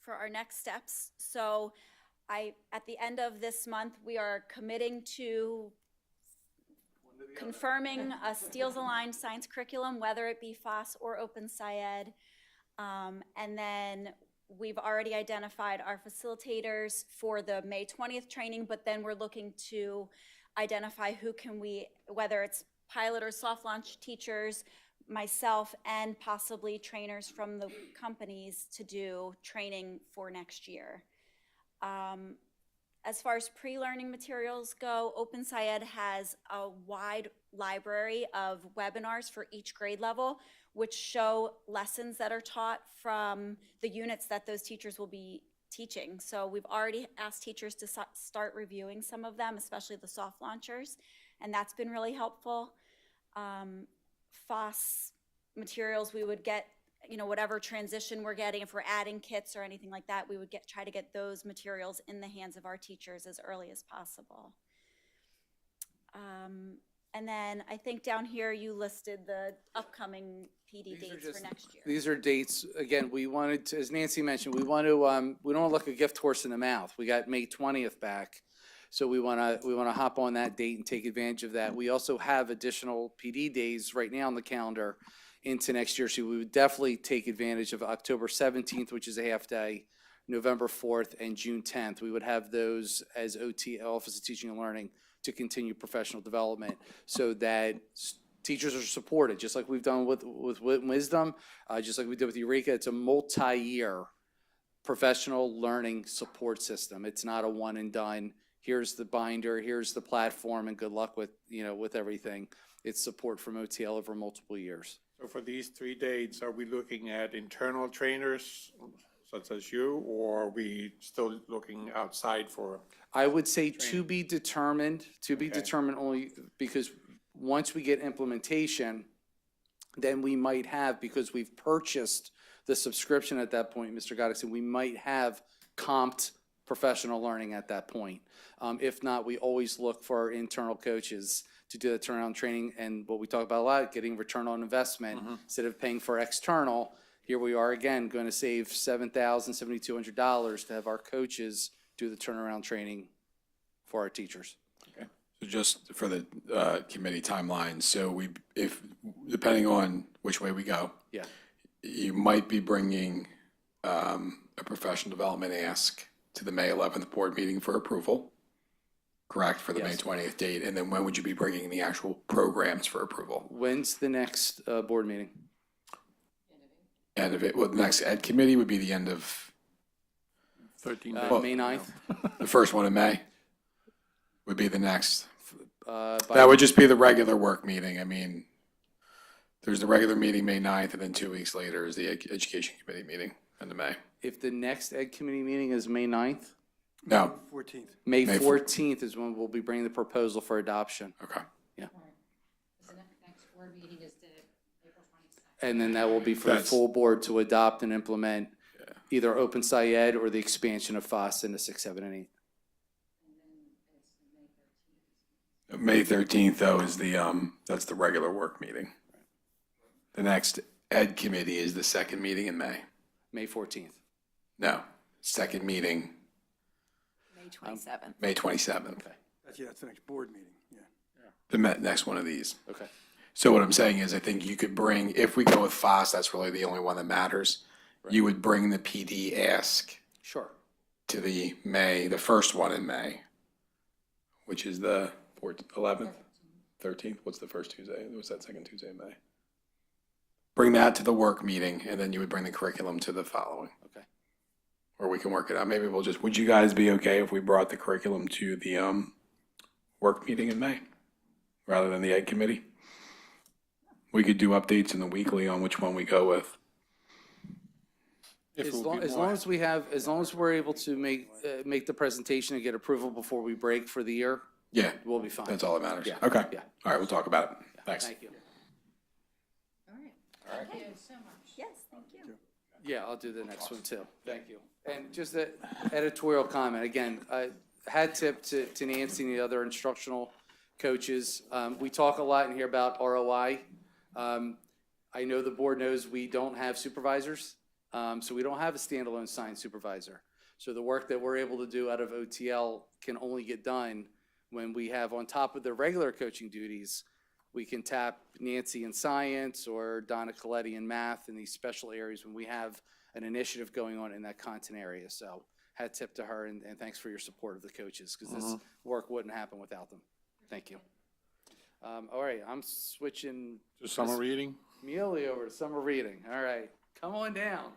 for our next steps. So at the end of this month, we are committing to confirming a Steels-aligned science curriculum, whether it be FOS or Open SciEd. And then we've already identified our facilitators for the May 20th training, but then we're looking to identify whether it's pilot or soft launch teachers, myself, and possibly trainers from the companies to do training for next year. As far as pre-learning materials go, Open SciEd has a wide library of webinars for each grade level, which show lessons that are taught from the units that those teachers will be teaching. So we've already asked teachers to start reviewing some of them, especially the soft launchers, and that's been really helpful. FOS materials, we would get, whatever transition we're getting, if we're adding kits or anything like that, we would try to get those materials in the hands of our teachers as early as possible. And then I think down here you listed the upcoming PD dates for next year. These are dates, again, we wanted to, as Nancy mentioned, we don't want to look a gift horse in the mouth. We got May 20th back, so we want to hop on that date and take advantage of that. We also have additional PD days right now on the calendar into next year, so we would definitely take advantage of October 17th, which is a half day, November 4th, and June 10th. We would have those as OT, Office of Teaching and Learning, to continue professional development so that teachers are supported, just like we've done with Wisdom, just like we did with Eureka. It's a multi-year professional learning support system. It's not a one and done. Here's the binder, here's the platform, and good luck with, with everything. It's support from OTL over multiple years. So for these 3 dates, are we looking at internal trainers such as you, or are we still looking outside for? I would say to be determined only because once we get implementation, then we might have, because we've purchased the subscription at that point, Mr. Goddison, we might have comped professional learning at that point. If not, we always look for our internal coaches to do the turnaround training, and what we talk about a lot, getting return on investment. Instead of paying for external, here we are again, going to save $7,000, $7,200 to have our coaches do the turnaround training for our teachers. So just for the committee timeline, so depending on which way we go, Yeah. you might be bringing a professional development ask to the May 11th board meeting for approval, correct, for the May Yes. 20th date? And then when would you be bringing the actual programs for approval? When's the next board meeting? End of it, well, the next ed committee would be the end of, 13 May 9th? the first one in May would be the next. By- That would just be the regular work meeting. I mean, there's the regular meeting May 9th, and then 2 weeks later is the education committee meeting in May. If the next ed committee meeting is May 9th, No, 14th. May May 14th is when we'll be bringing the proposal for adoption. okay. The next board meeting is the April 22nd. And then that will be for the That's- full board to adopt and implement either Open SciEd or the expansion of FOS into 6, 7, and 8. May 13th, though, is that's the regular work meeting. The next Ed committee is the second meeting in May. May 14th. No, second meeting, May 27th. May 27th. Okay, That's the next board meeting, yeah. The next one of these. okay. So what I'm saying is I think you could bring, if we go with FOS, that's really the only one that matters. You would bring the PD ask Sure. to the first one in May, which is the 11th, 13th. What's the first Tuesday? What's that second Tuesday in May? Bring that to the work meeting, and then you would bring the curriculum to the following. Okay. Or we can work it out. Maybe would you guys be okay if we brought the curriculum to the work meeting in May rather than the Ed committee? We could do updates in the weekly on which one we go with. If it As would long, be as more- long as we have, as long as we're able to make the presentation and get approval before we break for the year, Yeah, we'll be fine. that's all that matters. Yeah, Okay. yeah. All right, we'll talk about it. Thanks. Thank you. All right. Thank you so much. Yes, thank you. Yeah, I'll do the next one too. Thank you. And just an editorial comment, again, hat tip to Nancy and the other instructional coaches. We talk a lot in here about ROI. I know the board knows we don't have supervisors, so we don't have a standalone science supervisor. So the work that we're able to do out of OTL can only get done when we have, on top of the regular coaching duties, we can tap Nancy in science or Donna Coletti in math in these special areas when we have an initiative going on in that content area. So hat tip to her, and thanks for your support of the coaches, because this work wouldn't happen without them. Thank you. All right, I'm switching To summer reading? Mealy over to summer reading. All right, come on down.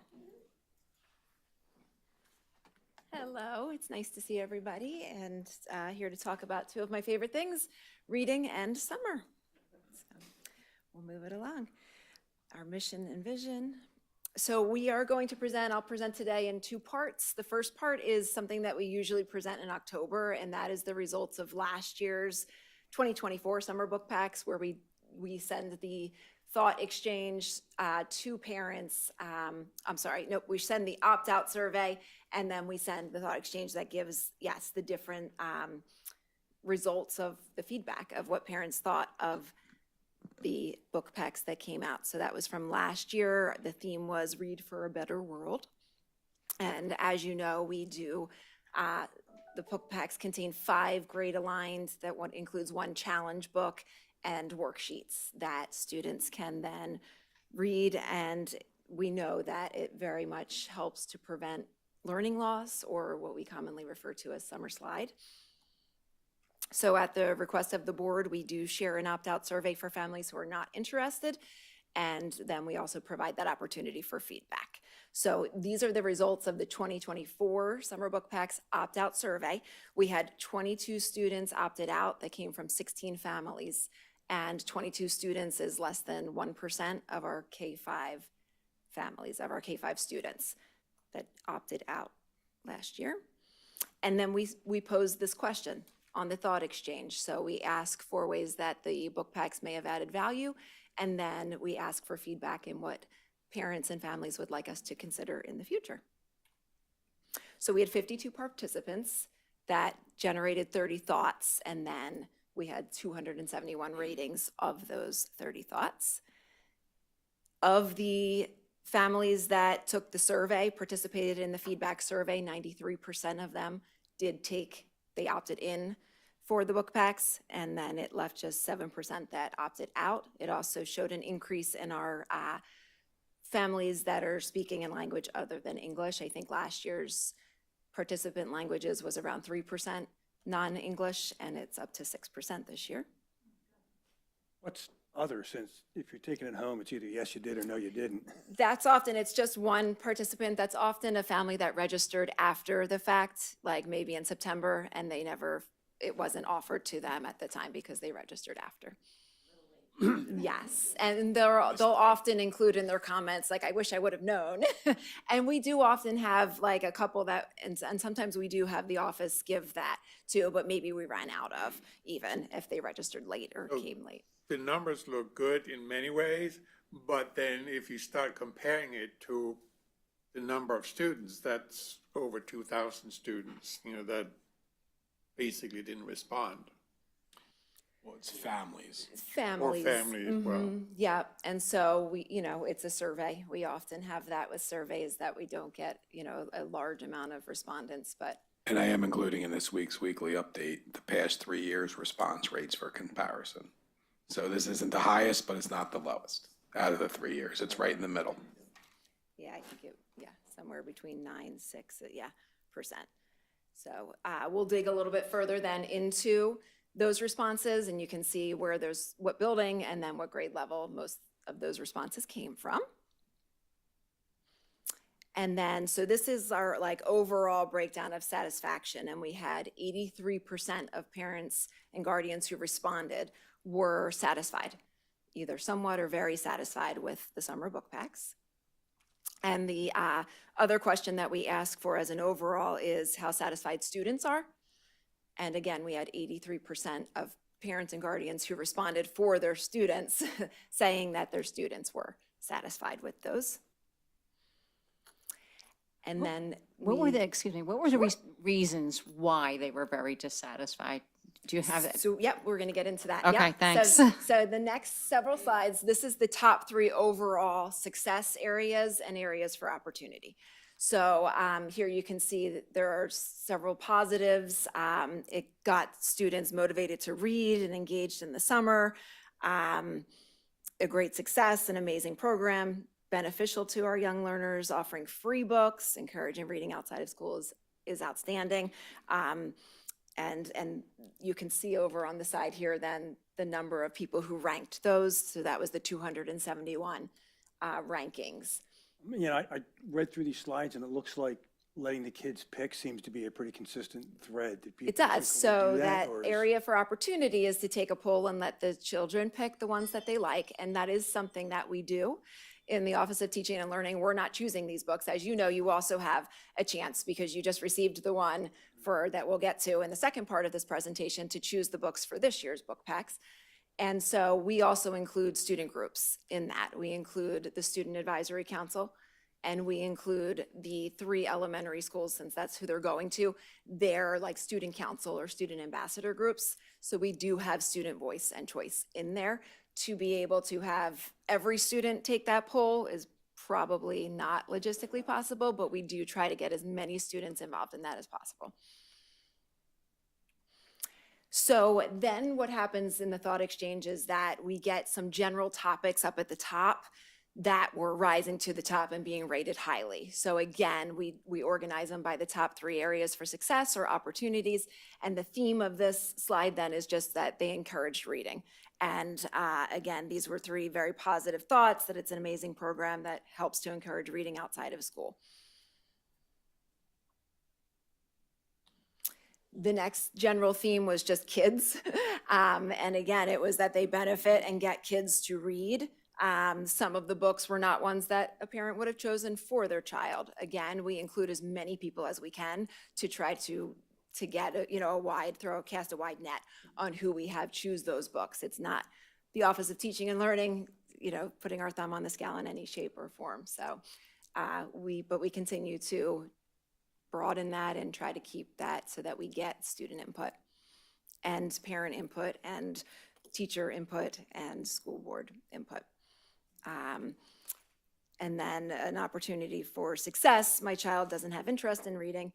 Hello, it's nice to see everybody and here to talk about two of my favorite things, reading and summer. So we'll move it along. Our mission and vision. So we are going to I'll present today in two parts. The first part is something that we usually present in October, and that is the results of last year's 2024 summer book packs, where we send the thought exchange to parents. We send the opt-out survey, and then we send the thought exchange that gives, yes, the different results of the feedback of what parents thought of the book packs that came out. So that was from last year. The theme was Read for a Better World. And as you know, we do, the book packs contain 5 grade aligned, that one includes 1 challenge book and worksheets that students can then read. And we know that it very much helps to prevent learning loss, or what we commonly refer to as summer slide. So at the request of the board, we do share an opt-out survey for families who are not interested, and then we also provide that opportunity for feedback. So these are the results of the 2024 Summer Book Packs opt-out survey. We had 22 students opted out that came from 16 families, and 22 students is less than 1% of our K-5 families, of our K-5 students that opted out last year. And then we posed this question on the thought exchange. So we ask for ways that the book packs may have added value, and then we ask for feedback in what parents and families would like us to consider in the future. So we had 52 participants that generated 30 thoughts, and then we had 271 ratings of those 30 thoughts. Of the families that took the survey, participated in the feedback survey, 93% of them they opted in for the book packs, and then it left just 7% that opted out. It also showed an increase in our families that are speaking in language other than English. I think last year's participant languages was around 3% non-English, and it's up to 6% this year. What's other, since if you're taking it home, it's either yes, you did or no, you didn't. That's often, it's just one participant. That's often a family that registered after the fact, like maybe in September, and it wasn't offered to them at the time because they registered after. Yes, and they'll often include in their comments, like, I wish I would have known. And we do often have like a couple that, and sometimes we do have the office give that too, but maybe we ran out of, even if they registered late or came late. The numbers look good in many ways, but then if you start comparing it to the number of students, that's over 2,000 students, that basically didn't respond. Well, it's families. families. family as well. Yeah, and so we, it's a survey. We often have that with surveys that we don't get, a large amount of respondents, but And I am including in this week's weekly update the past 3 years' response rates for comparison. So this isn't the highest, but it's not the lowest out of the 3 years. It's right in the middle. yeah, I think somewhere between 9-6%. So we'll dig a little bit further then into those responses, and you can see where there's what building and then what grade level most of those responses came from. And then, so this is our overall breakdown of satisfaction, and we had 83% of parents and guardians who responded were satisfied, either somewhat or very satisfied with the summer book packs. And the other question that we ask for as an overall is how satisfied students are. And again, we had 83% of parents and guardians who responded for their students, saying that their students were satisfied with those. And then What were the reasons why they were very dissatisfied? Do you have it? So, yep, we're going to get into that. Okay, Yep. thanks. So the next several slides, this is the top 3 overall success areas and areas for opportunity. So here you can see that there are several positives. It got students motivated to read and engaged in the summer. A great success, an amazing program, beneficial to our young learners, offering free books, encouraging reading outside of school is outstanding. And you can see over on the side here then the number of people who ranked those. So that was the 271 rankings. I read through these slides, and it looks like letting the kids pick seems to be a pretty consistent thread. Did people It does. frequently So do that or is- area for opportunity is to take a poll and let the children pick the ones that they like. And that is something that we do in the Office of Teaching and Learning. We're not choosing these books. As you know, you also have a chance, because you just received the one that we'll get to in the second part of this presentation, to choose the books for this year's book packs. And so we also include student groups in that. We include the Student Advisory Council, and we include the 3 elementary schools, since that's who they're going to. They're like student council or student ambassador groups. So we do have student voice and choice in there. To be able to have every student take that poll is probably not logistically possible, but we do try to get as many students involved in that as possible. So then what happens in the thought exchange is that we get some general topics up at the top that were rising to the top and being rated highly. So again, we organize them by the top 3 areas for success or opportunities. And the theme of this slide then is just that they encouraged reading. And again, these were 3 very positive thoughts, that it's an amazing program that helps to encourage reading outside of school. The next general theme was just kids. And again, it was that they benefit and get kids to read. Some of the books were not ones that a parent would have chosen for their child. Again, we include as many people as we can to try to get cast a wide net on who we have choose those books. It's not the Office of Teaching and Learning, putting our thumb on the scale in any shape or form. So but we continue to broaden that and try to keep that so that we get student input and parent input and teacher input and school board input. And then an opportunity for success. My child doesn't have interest in reading.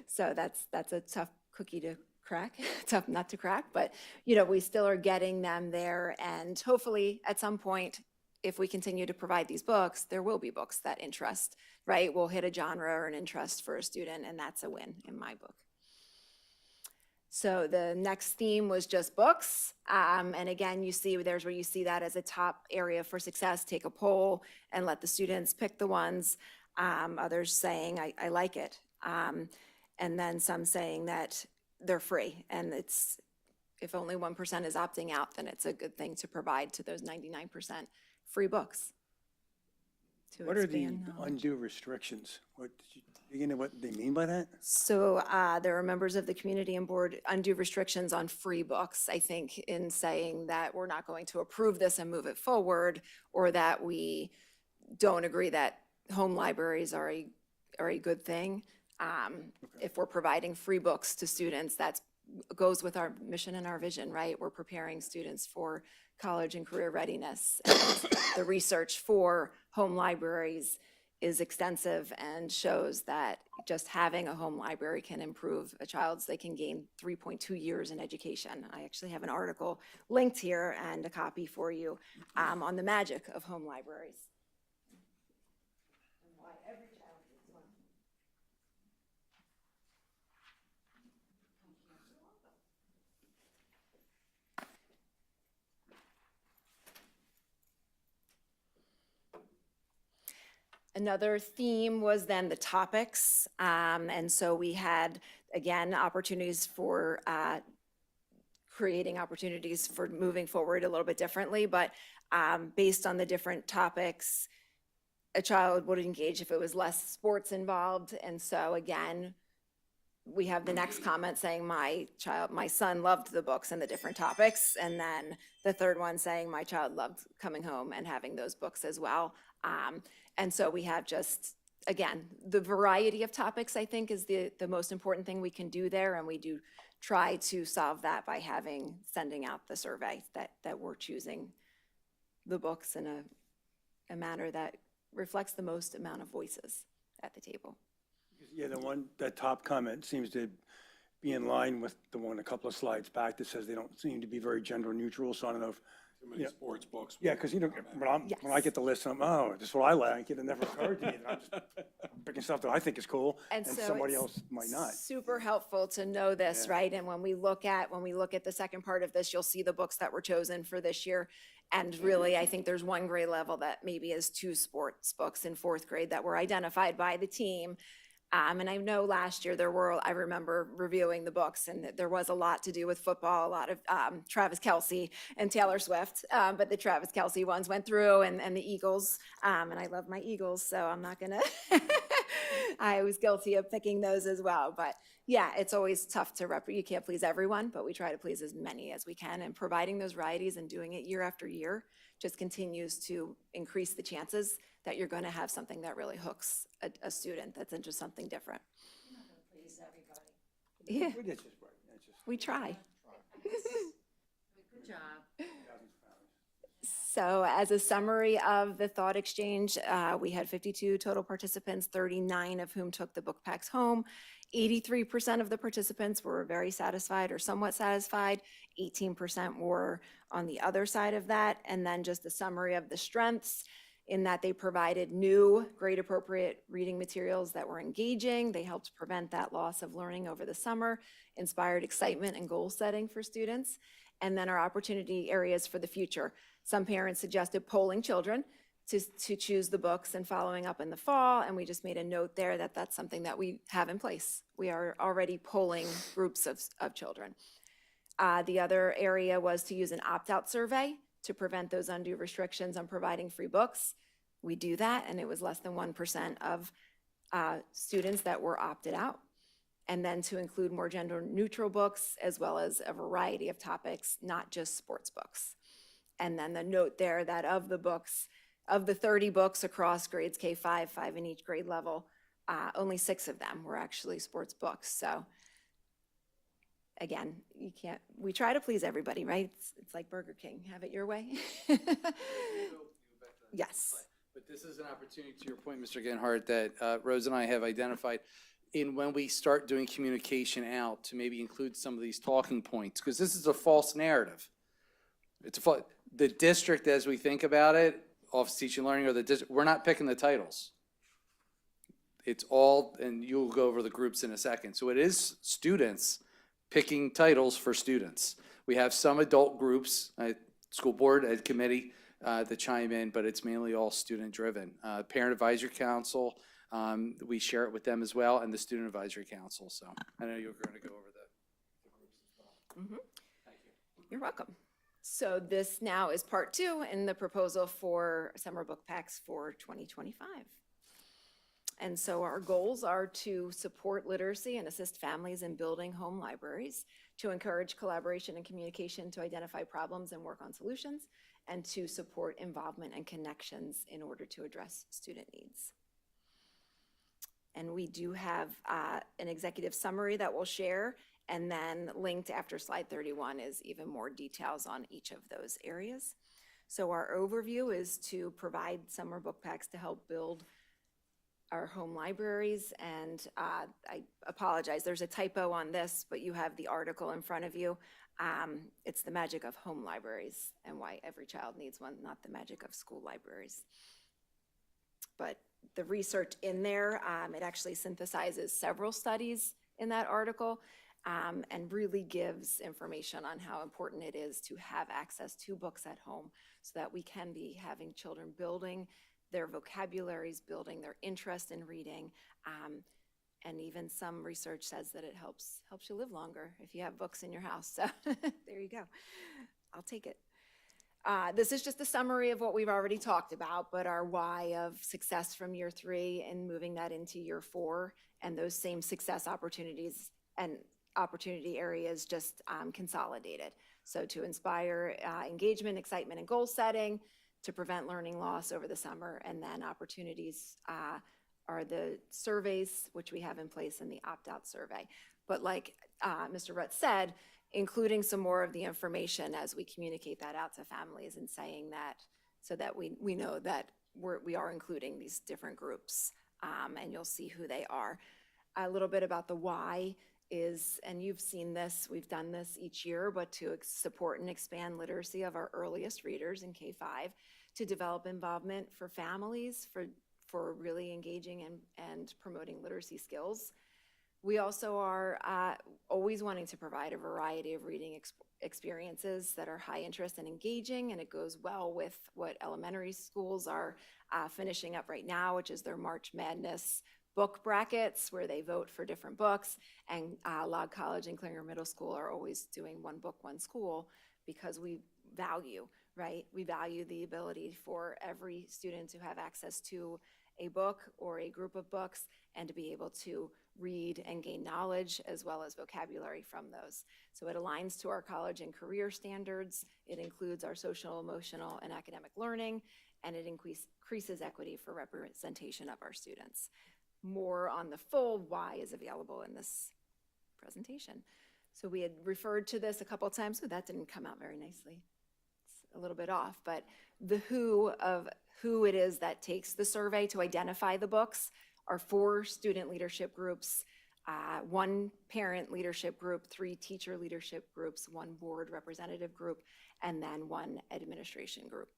So that's a tough cookie to crack, tough nut to crack, but we still are getting them there. And hopefully at some point, if we continue to provide these books, there will be books that interest, right? We'll hit a genre or an interest for a student, and that's a win in my book. So the next theme was just books. And again, there's where you see that as a top area for success. Take a poll and let the students pick the ones. Others saying, I like it. And then some saying that they're free. And if only 1% is opting out, then it's a good thing to provide to those 99% free books. What are the undue restrictions? Did you dig into what they mean by that? So there are members of the community and board undue restrictions on free books, I think, in saying that we're not going to approve this and move it forward, or that we don't agree that home libraries are a good thing. If we're providing free books to students, that's goes with our mission and our vision, right? We're preparing students for college and career readiness. And the research for home libraries is extensive and shows that just having a home library can improve they can gain 3.2 years in education. I actually have an article linked here and a copy for you on the magic of home libraries. Another theme was then the topics. And so we had, again, opportunities for creating opportunities for moving forward a little bit differently. But based on the different topics, a child would engage if it was less sports involved. And so again, we have the next comment saying my son loved the books and the different topics. And then the third one saying my child loved coming home and having those books as well. And so we have just, again, the variety of topics, I think, is the most important thing we can do there. And we do try to solve that by sending out the survey that we're choosing the books in a manner that reflects the most amount of voices at the table. Yeah, that top comment seems to be in line with the one a couple of slides back that says they don't seem to be very gender neutral, so I don't know if. Too many sports books. Yeah, because when I get the list, this is what I like, it never occurred to me that I'm just picking stuff that I think is cool, and so somebody it's else might not. Super helpful to know this, right? And when we look at the second part of this, you'll see the books that were chosen for this year. And really, I think there's one grade level that maybe is 2 sports books in 4th grade that were identified by the team. And I know last year I remember reviewing the books, and there was a lot to do with football, a lot of Travis Kelce and Taylor Swift. But the Travis Kelce ones went through, and the Eagles. And I love my Eagles, so I'm not gonna, I was guilty of picking those as well. But yeah, it's always tough you can't please everyone, but we try to please as many as we can. And providing those varieties and doing it year after year just continues to increase the chances that you're going to have something that really hooks a student that's into something different. You're not gonna please everybody. Yeah, we try. Good job. So as a summary of the thought exchange, we had 52 total participants, 39 of whom took the book packs home. 83% of the participants were very satisfied or somewhat satisfied. 18% were on the other side of that. And then just a summary of the strengths in that they provided new grade-appropriate reading materials that were engaging. They helped prevent that loss of learning over the summer, inspired excitement and goal setting for students. And then our opportunity areas for the future. Some parents suggested polling children to choose the books and following up in the fall, and we just made a note there that that's something that we have in place. We are already polling groups of children. The other area was to use an opt-out survey to prevent those undue restrictions on providing free books. We do that, and it was less than 1% of students that were opted out. And then to include more gender-neutral books, as well as a variety of topics, not just sports books. And then the note there that of the 30 books across grades K-5, 5 in each grade level, only 6 of them were actually sports books. So again, we try to please everybody, right? It's like Burger King, have it your way. Yes. But this is an opportunity, to your point, Mr. Genhart, that Rose and I have identified when we start doing communication out to maybe include some of these talking points, because this is a false narrative. The district, as we think about it, Office of Teaching and Learning, or the district, we're not picking the titles. It's all, and you'll go over the groups in a second. So it is students picking titles for students. We have some adult groups, school board, ed committee, that chime in, but it's mainly all student-driven. Parent Advisory Council, we share it with them as well, and the Student Advisory Council. So I know you're going to go over the groups as well. Mm-hmm. Thank you. You're welcome. So this now is part 2 in the proposal for summer book packs for 2025. And so our goals are to support literacy and assist families in building home libraries, to encourage collaboration and communication to identify problems and work on solutions, and to support involvement and connections in order to address student needs. And we do have an executive summary that we'll share And then linked after slide 31 is even more details on each of those areas. So our overview is to provide summer book packs to help build our home libraries. And I apologize, there's a typo on this, but you have the article in front of you. It's the magic of home libraries and why every child needs one, not the magic of school libraries. But the research in there, it actually synthesizes several studies in that article, and really gives information on how important it is to have access to books at home so that we can be having children building their vocabularies, building their interest in reading. And even some research says that it helps you live longer if you have books in your house. So there you go. I'll take it. This is just a summary of what we've already talked about, but our why of success from year 3 and moving that into year 4, and those same success opportunities and opportunity areas just consolidated. So to inspire engagement, excitement, and goal setting, to prevent learning loss over the summer, and then opportunities are the surveys, which we have in place, in the opt-out survey. But like Mr. Rutt said, including some more of the information as we communicate that out to families and saying that so that we know that we are including these different groups, and you'll see who they are. A little bit about the why is, and you've seen this, we've done this each year, but to support and expand literacy of our earliest readers in K-5, to develop involvement for families, for really engaging and promoting literacy skills. We also are always wanting to provide a variety of reading experiences that are high interest and engaging, and it goes well with what elementary schools are finishing up right now, which is their March Madness book brackets, where they vote for different books. And Log College and Klinger Middle School are always doing one book, one school, because we value, right? We value the ability for every student to have access to a book or a group of books and to be able to read and gain knowledge as well as vocabulary from those. So it aligns to our college and career standards. It includes our social, emotional, and academic learning, and it increases equity for representation of our students. More on the full why is available in this presentation. So we had referred to this a couple of times, but that didn't come out very nicely. It's a little bit off, but the who of who it is that takes the survey to identify the books are 4 student leadership groups, 1 parent leadership group, 3 teacher leadership groups, 1 board representative group, and then 1 administration group.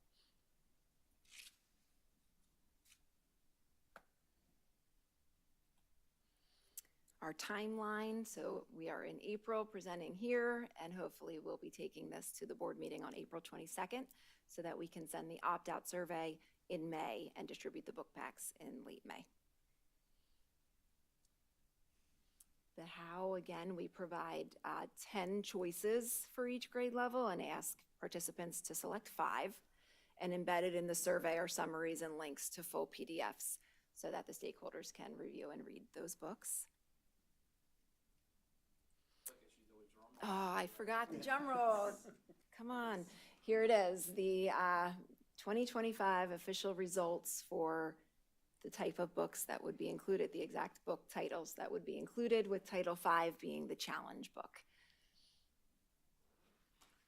Our timeline, so we are in April presenting here, and hopefully we'll be taking this to the board meeting on April 22nd so that we can send the opt-out survey in May and distribute the book packs in late May. The how, again, we provide 10 choices for each grade level and ask participants to select 5, and embedded in the survey are summaries and links to full PDFs so that the stakeholders can review and read those books. Oh, I forgot the drum roll. Come on. Here it is, the 2025 official results for the type of books that would be included, the exact book titles that would be included, with Title V being the challenge book.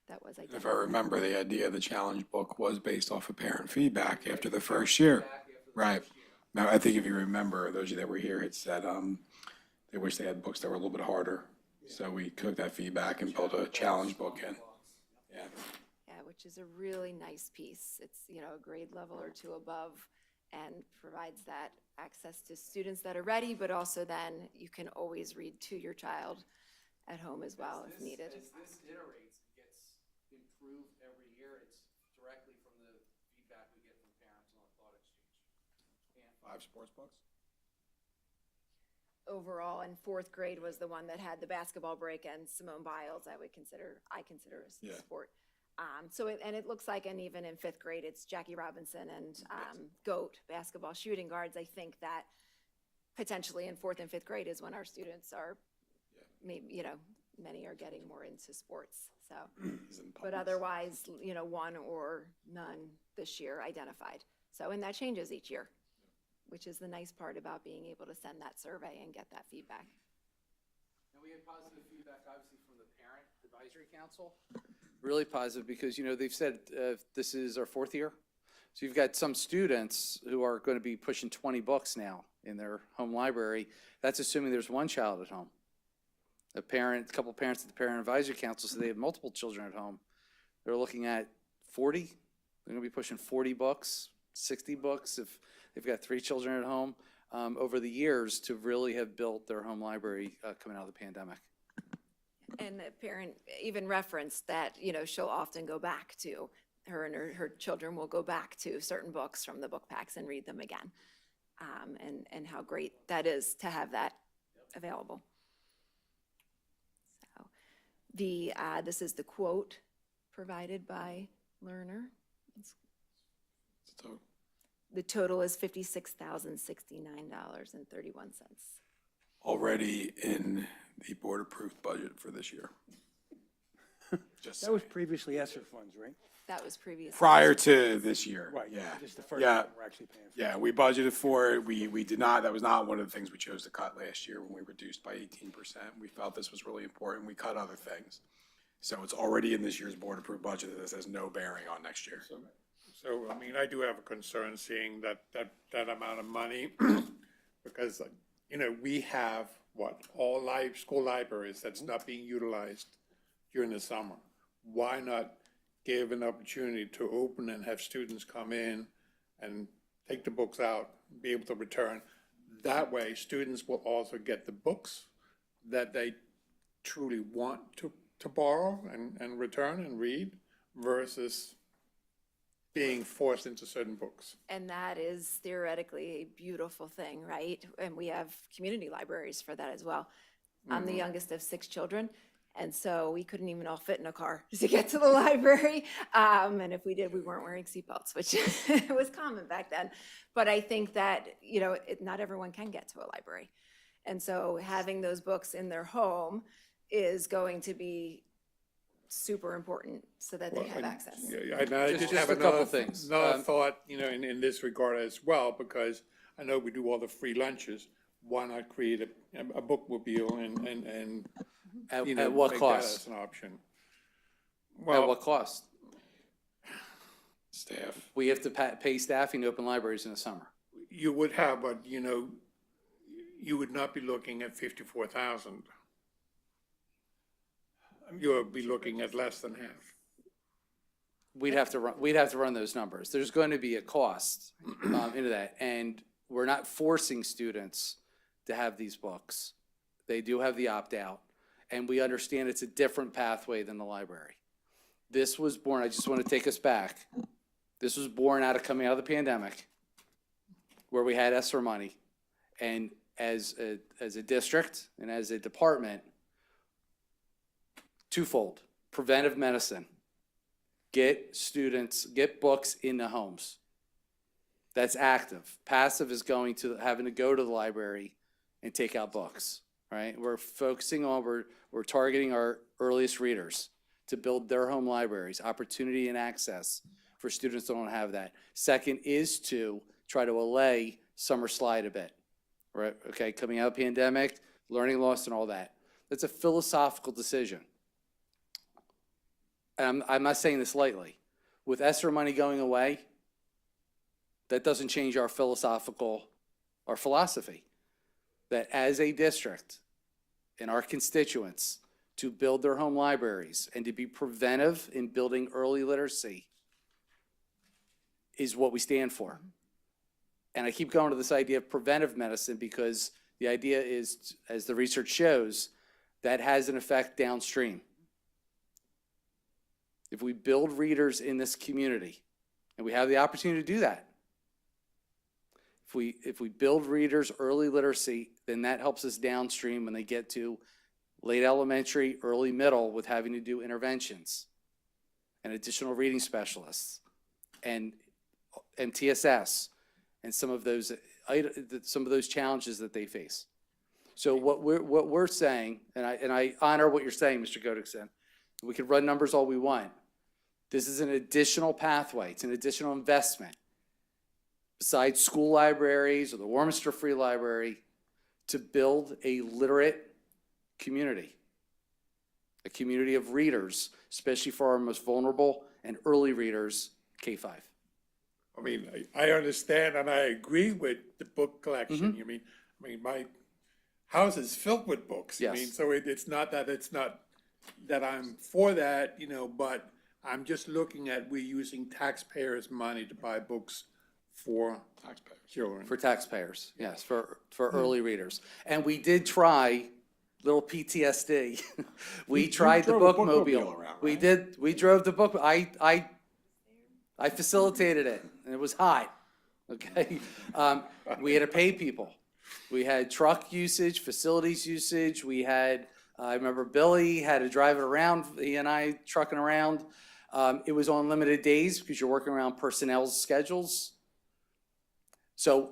That was If I remember, the idea of the challenge book was based off of parent feedback after the first year. Right. Now, I think if you remember, those of you that were here had said they wish they had books that were a little bit harder. So we took that feedback and built a challenge book in. Yeah. Yeah, which is a really nice piece. It's, you know, a grade level or 2 above, and provides that access to students that are ready, but also then you can always read to your child at home as well if needed. As this iterates, it gets improved every year. It's directly from the feedback we get from parents on the thought exchange. 5 sports books? Overall, and 4th grade was the one that had the basketball break and Simone Biles. I consider a sport. So it looks like, and even in 5th grade, it's Jackie Robinson and GOAT, basketball shooting guards. I think that potentially in 4th and 5th grade is when our students are, maybe, you know, many are getting more into sports. So, but otherwise, you know, 1 or none this year identified. So, and that changes each year, which is the nice part about being able to send that survey and get that feedback. And we had positive feedback, obviously, from the Parent Advisory Council. Really positive because, they've said this is our 4th year. So you've got some students who are going to be pushing 20 books now in their home library. That's assuming there's one child at home. A couple parents at the Parent Advisory Council, so they have multiple children at home. They're looking at 40. They're going to be pushing 40 books, 60 books if they've got 3 children at home over the years to really have built their home library coming out of the pandemic. And the parent even referenced that, she'll often go back to, her and her children will go back to certain books from the book packs and read them again. And how great that is to have that available. So this is the quote provided by Lerner. So The total is $56,069.31. already in the board-approved budget for this year. Just That was saying. previously ESSER funds, right? That was previous. Prior to this year. Right. Yeah. Just the first Yeah. one we're actually paying for. Yeah, we budgeted for it. We did not, that was not one of the things we chose to cut last year when we reduced by 18%. We felt this was really important. We cut other things. So it's already in this year's board-approved budget. This has no bearing on next year. So, I mean, I do have a concern seeing that amount of money, because, we have, all school libraries that's not being utilized during the summer. Why not give an opportunity to open and have students come in and take the books out, be able to return? That way, students will also get the books that they truly want to borrow and return and read versus being forced into certain books. And that is theoretically a beautiful thing, right? And we have community libraries for that as well. I'm the youngest of 6 children, and so we couldn't even all fit in a car to get to the library. And if we did, we weren't wearing seatbelts, which was common back then. But I think that, not everyone can get to a library. And so having those books in their home is going to be super important so that they have access. Yeah, I did Just have a couple another, things. another thought, in this regard as well, because I know we do all the free lunches. Why not create a bookmobile and At what make that cost? as an option? At Well, what cost? Staff. We have to pay staffing to open libraries in the summer. you would have, but, you would not be looking at 54,000. You would be looking at less than half. We'd have to run those numbers. There's going to be a cost into that. And we're not forcing students to have these books. They do have the opt-out. And we understand it's a different pathway than the library. This was born, I just want to take us back. This was born out of coming out of the pandemic where we had ESSER money. And as a district and as a department, twofold, preventive medicine. Get books in the homes. That's active. Passive is having to go to the library and take out books, right? We're focusing on, we're targeting our earliest readers to build their home libraries, opportunity and access for students that don't have that. Second is to try to allay summer slide a bit, right? Okay, coming out of the pandemic, learning loss and all that. That's a philosophical decision. And I'm not saying this lightly. With ESSER money going away, that doesn't change our philosophy, that as a district and our constituents to build their home libraries and to be preventive in building early literacy is what we stand for. And I keep going to this idea of preventive medicine because the idea is, as the research shows, that has an effect downstream. If we build readers in this community, and we have the opportunity to do that, if we build readers early literacy, then that helps us downstream when they get to late elementary, early middle with having to do interventions and additional reading specialists and MTSS and some of those challenges that they face. So what we're saying, and I honor what you're saying, Mr. Godekson, we could run numbers all we want. This is an additional pathway. It's an additional investment besides school libraries or the Warminster Free Library to build a literate community. A community of readers, especially for our most vulnerable and early readers, K-5. I mean, I understand and I agree with the book collection. Mm-hmm. I mean, my house is filled with books. I mean, Yes. so it's not that I'm for that, but I'm just looking at we're using taxpayers' money to buy books for Taxpayers. children. For taxpayers, yes, for early readers. And we did try, little PTSD, we tried the drove a bookmobile. bookmobile around, We right? did, we drove the book, I facilitated it, and it was hot, okay? We had to pay people. We had truck usage, facilities usage, we had, I remember Billy had to drive it around, he and I trucking around. It was on limited days because you're working around personnel's schedules. So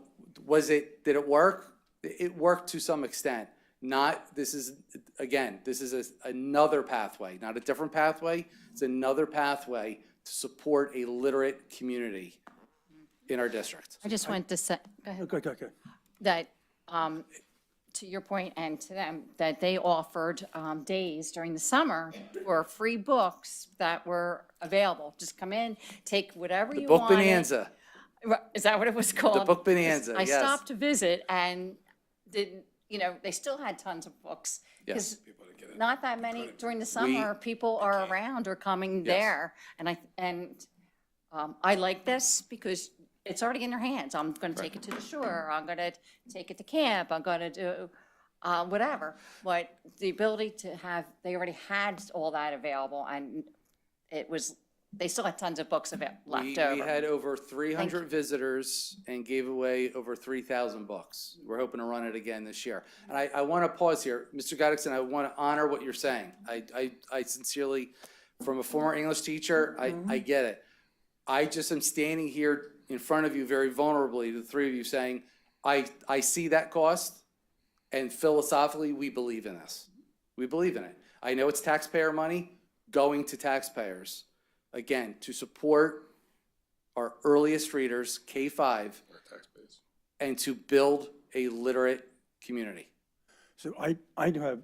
did it work? It worked to some extent. This is another pathway, not a different pathway. It's another pathway to support a literate community in our district. I just wanted to say, go ahead. Okay. That, to your point and to them, that they offered days during the summer for free books that were available. Just come in, take whatever The you Book wanted. Bonanza, Right, is that what it was called? Book Bonanza, I yes. stopped to visit and didn't, they still had tons of books. Yes. 'Cause not that many during the summer, people are around or coming there. And I like this because it's already in their hands. I'm gonna take it to the shore, I'm gonna take it to camp, I'm gonna do whatever. But the ability to have, they already had all that available and they still had tons of books left We over. had over 300 visitors and gave away over 3,000 books. We're hoping to run it again this year. And I want to pause here. Mr. Goddixon, I want to honor what you're saying. I sincerely, from a former English teacher, I get it. I just am standing here in front of you very vulnerably, the three of you, saying, I see that cost, and philosophically, we believe in this. We believe in it. I know it's taxpayer money going to taxpayers. Again, to support our earliest readers, K-5, and to build a literate community. So I do have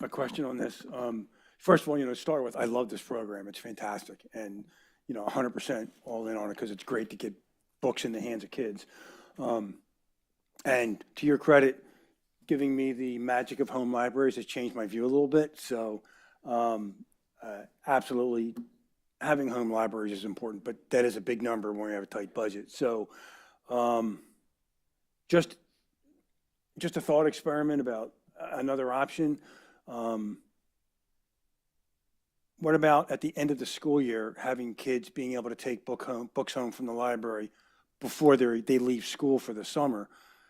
a question on this. First of all, to start with, I love this program. It's fantastic. And, 100% all in on it because it's great to get books in the hands of kids. And to your credit, giving me the magic of home libraries has changed my view a little bit. So absolutely, having home libraries is important, but that is a big number when we have a tight budget. So just a thought experiment about another option. What about at the end of the school year, having kids being able to take books home from the library before they leave school for the summer?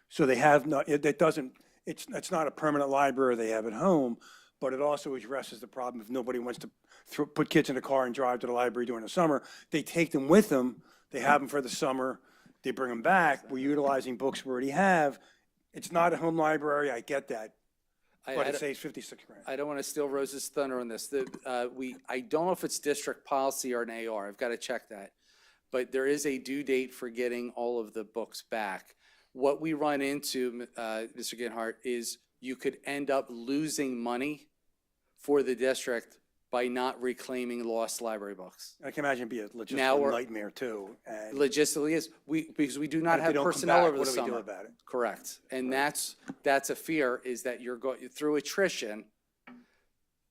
So they have not, it's not a permanent library they have at home, but it also addresses the problem if nobody wants to put kids in a car and drive to the library during the summer. They take them with them, they have them for the summer, they bring them back, we're utilizing books we already have. It's not a home library, I get that, but it saves $56,000. I don't want to steal Rose's thunder on this. I don't know if it's district policy or an AR. I've got to check that. But there is a due date for getting all of the books back. What we run into, Mr. Ginhart, is you could end up losing money for the district by not reclaiming lost library books. I can imagine it'd be a Now logistical we're- nightmare too. And Logistically is, because we do not if they have don't come personnel back, over the what do we summer. do about it? Correct. And that's a fear, is that you're going, through attrition,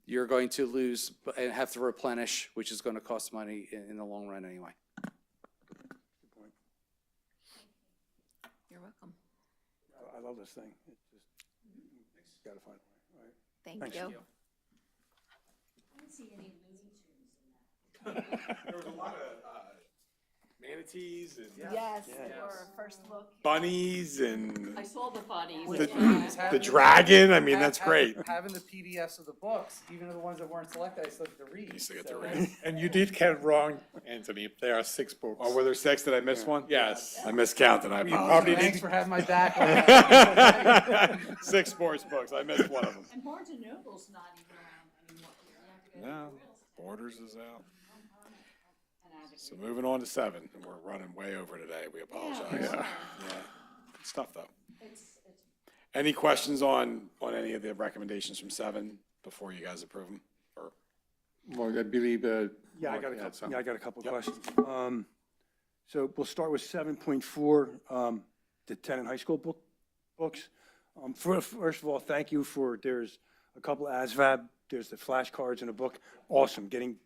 you're going to lose and have to replenish, which is going to cost money in the long run anyway. You're welcome. I love this thing. It just gotta find a way. All right. Thank Thanks. you. There was a lot of manatees and Yes, For first look. bunnies and I saw the bunnies. the dragon. I mean, that's great. Having the PDFs of the books, even the ones that weren't selected, I still get to read. You still get to read. And you did count wrong, Anthony. There are 6 books. Oh, were there 6? Did I miss one? Yes. I miscounted. I probably apologize. Thanks for having my back on that. 6 sports books. I missed one of them. And Barnes and Noble's not even around anymore. No, Borders is out. So moving on to 7, and we're running way over today. We apologize. Yeah. Good stuff though. Any questions on any of the recommendations from 7 before you guys approve them? Or Well, I believe, Yeah, I Mark got a had couple, some. yeah, I got a couple of questions. So we'll start with 7.4, the 10 and high school books. First of all, thank you for, there's a couple ASVAB, there's the flashcards in the book. Awesome, getting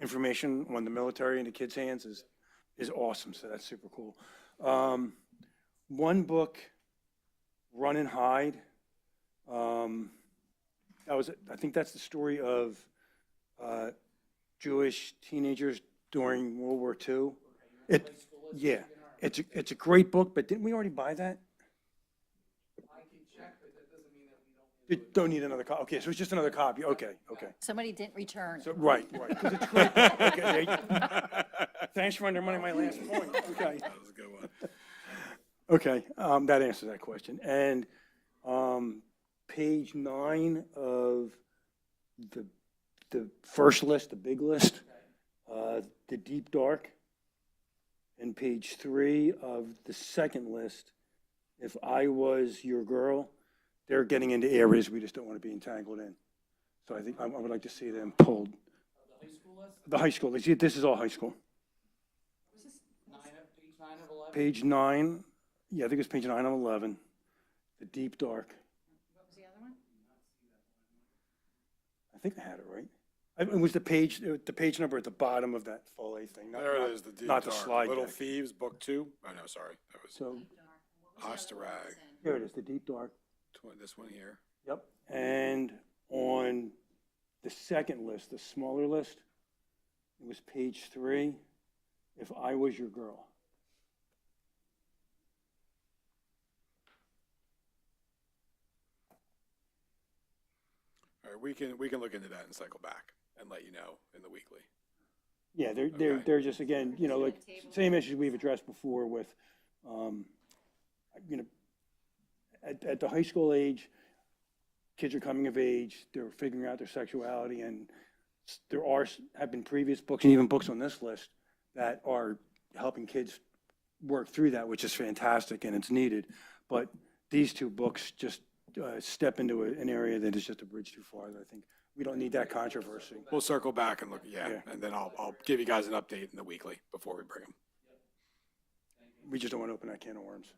information on the military in the kids' hands is awesome, so that's super cool. One book, Run and Hide. I think that's the story of Jewish teenagers during World War II. Yeah, it's a great book, but didn't we already buy that? I can check, but that doesn't mean that we don't. You don't need another copy. Okay, so it's just another copy. Okay. Somebody didn't return So, it. right, 'cause it's great. Okay, thanks for undermining my last point. Okay. that was a good one. Okay, that answers that question. And page 9 of the first list, the big list, the deep dark, and page 3 of the second list, if I was your girl, they're getting into areas we just don't want to be entangled in. So I think I would like to see them pulled. The high school list? The high school, this is all high school. Was this page 9 of 11? Page 9, yeah, I think it's page 9 of 11, the deep dark. What was the other one? I think I had it right. It was the page number at the bottom of that full A thing. There it is, the deep Not the dark. slide Little deck. Thieves, Book 2. Oh, no, sorry. That was So, Osterag. here it is, the deep dark. This one here. Yep. And on the second list, the smaller list, it was page 3, if I was your girl. All right, we can look into that and cycle back and let you know in the weekly. Yeah, Okay. they're just, again, like, same issues we've addressed before with, at the high school age, kids are coming of age, they're figuring out their sexuality, and have been previous books, and even books on this list, that are helping kids work through that, which is fantastic, and it's needed. But these two books just step into an area that is just a bridge too far, that I think we don't need that controversy. We'll circle back and look, yeah, Yeah. and then I'll give you guys an update in the weekly before we bring them. We just don't want to open that can of worms.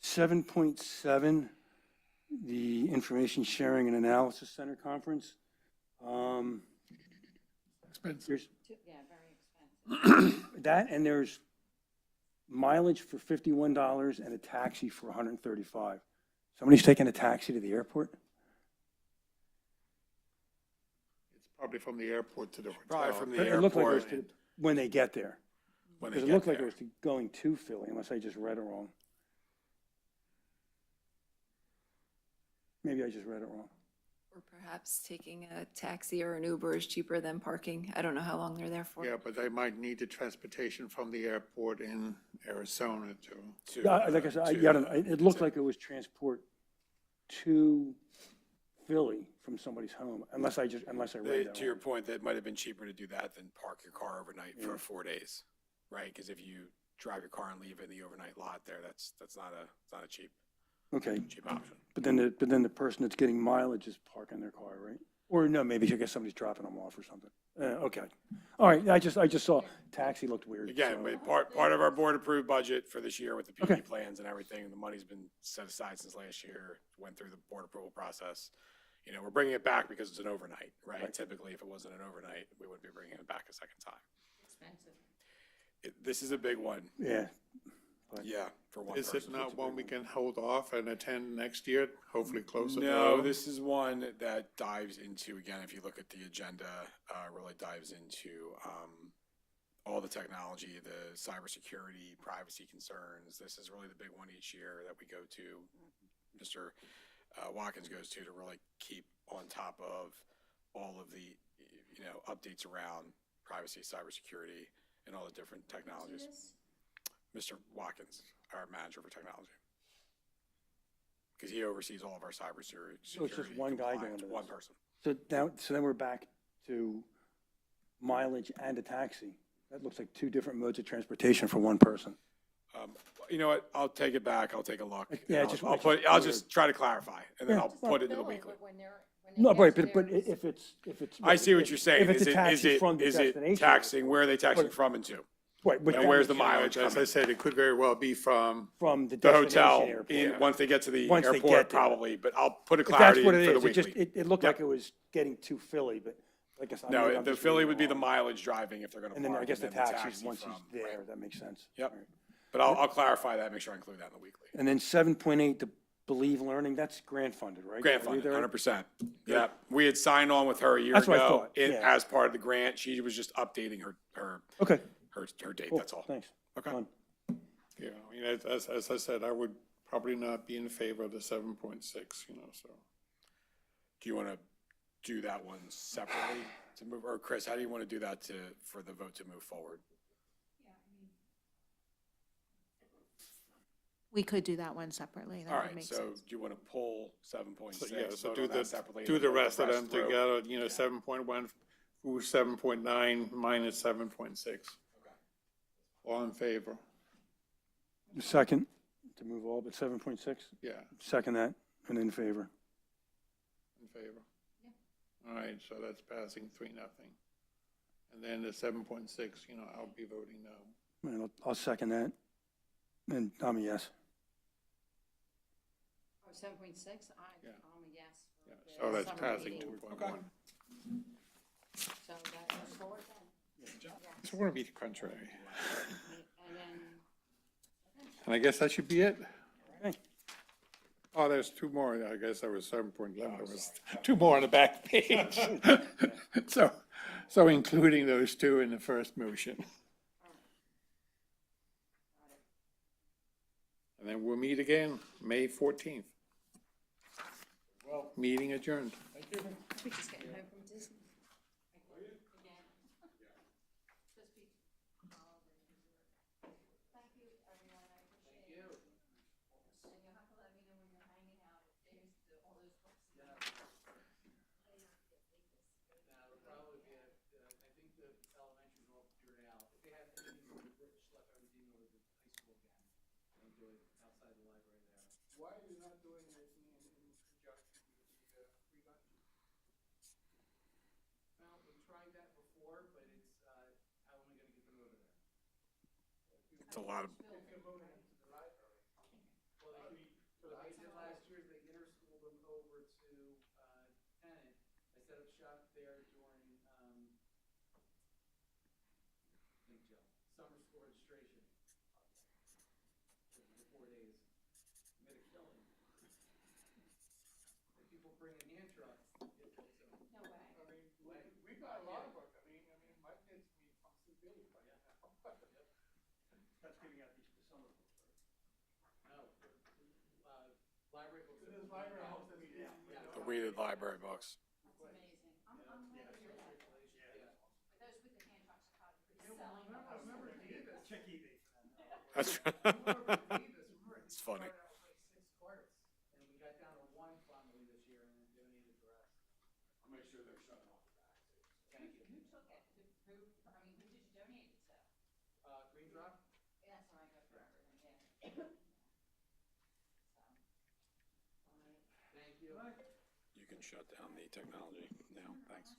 7.7, the Information Sharing and Analysis Center Conference. Expensive. There's Yeah, very expensive. that, and there's mileage for $51 and a taxi for $135. Somebody's taking a taxi to the airport? It's probably from the airport to the hotel. Probably from the It looked like it was airport when they get there. when they Because it get looked like it there. was going to Philly, unless I just read it wrong. Maybe I just read it wrong. Or perhaps taking a taxi or an Uber is cheaper than parking. I don't know how long they're there for. Yeah, but they might need the transportation from the airport in Arizona to. Yeah, like I said, I don't know, it looked like it was transport to Philly from somebody's home, unless I read that To your wrong. point, that might have been cheaper to do that than park your car overnight for Yeah. 4 days, right? Because if you drive your car and leave it in the overnight lot there, that's not a cheap Okay, option. but then the person that's getting mileage is parking their car, right? Or no, maybe I guess somebody's dropping them off or something. Okay, all right, I just saw taxi looked weird. Again, so- but part of our board-approved budget for this year with the PD Okay. plans and everything, the money's been set aside since last year, went through the board approval process. You know, we're bringing it back because it's an overnight, right? Typically, if it wasn't an overnight, we wouldn't be bringing it back a second time. Expensive. This is a big one, Yeah, yeah, for one Is person. it not one we can hold off and attend next year, hopefully closer? No, this is one that dives into, again, if you look at the agenda, really dives into all the technology, the cybersecurity, privacy concerns. This is really the big one each year that we go to. Mr. Watkins goes to really keep on top of all of the, updates around privacy, cybersecurity, and all the different technologies. Mr. Watkins, our manager for technology. Because he oversees all of our cybersecurity. So it's just one guy going compliance, to this? one person. so then we're back to mileage and a taxi. That looks like two different modes of transportation for one person. You know what? I'll take it back. I'll take a look. Yeah, and just I'll makes put, it I'll clear. just try to clarify and then Yeah. I'll put it in the weekly. No, right, but if it's. I see what you're saying. If it's Is a it, taxi from the is it destination. taxing, where are they taxing from and to? Right, but And where's the mileage As I coming? said, it could very well be from, from the The destination hotel, airport. once they get to the Once they airport, get there. probably, but I'll put a If that's clarity what in it for the is, it just, weekly. it looked like Yep. it was getting too Philly, but like I said. maybe No, I'm the just Philly reading would be it the wrong. mileage driving if they're gonna And then park. I guess the then taxis, taxi once he's from- there, that makes sense. Yep. All right. But I'll clarify that, make sure I include that in the weekly. And then 7.8, the Believe Learning, that's grant funded, right? Grant Are we funded, there? 100%. Yeah, we had signed on with her a year That's what I ago thought, in- yeah. as part of the grant. She was just updating Okay, her date, cool, that's all. thanks. Okay. Done. you know, I mean, as I said, I would probably not be in favor of the 7.6, you know, so. Do you want to do that one separately to move, or Chris, how do you want to do that for the vote to move forward? We could do that one separately. All That would right, make so sense. do you want to pull 7.6? So, yeah, so vote do on that the, separately, do and the then vote rest of them through? together, you know, 7.1 through 7.9 minus 7.6. All in favor? Second, to move all but 7.6, Yeah, second that, and in favor. in favor. All right, so that's passing 3-0. And then the 7.6, you know, I'll be voting no. And I'll second that, and I'm a yes. 7.6, Yeah. I'm a yes. Yeah, for so the that's summer passing meeting. 2.1. So that goes forward then. So we're gonna be contrary. And then, And I guess that should be it? Okay. Oh, there's two more. I guess there was 7.11. There was two more on the back page. So including those two in the first motion. And then we'll meet again, May 14th. Meeting adjourned. we're just getting home from Disney. Again. Thank you, everyone, I appreciate it. And you'll have to let me know when you're hanging out, if there's all those books. Now, it'll probably be at, I think the elementary's all figured out. If they have anything, we'll schlep everything over to the high school again and do it outside the library there. Why are you not doing it in conjunction with the free lunch? Well, we tried that before, but it's, how am I gonna get them over there? It's a lot of, Well, what they did last year is they interschooled them over to, Tenet. I set up shop there during, think, Joe, summer school registration. For the 4 days. Made a killing. People bring in hand trucks. No way. We got a lot of work. I mean, my kids meet from CB, but That's giving out these summer books, No, library books. It is library books, Yeah. the weighted library books. That's amazing. I'm glad to hear that. But those with the hand trucks are probably pretty selling. remember Davis. Check eBay for that. That's It's funny. Like 6 carts, and we got down to 1 finally this year, and then donated the rest. I'll make sure they're shutting off the back. Who took it? Who did you donate it to? Green Drop? That's where I go for everything, yeah. Thank you. You can shut down the technology now, thanks.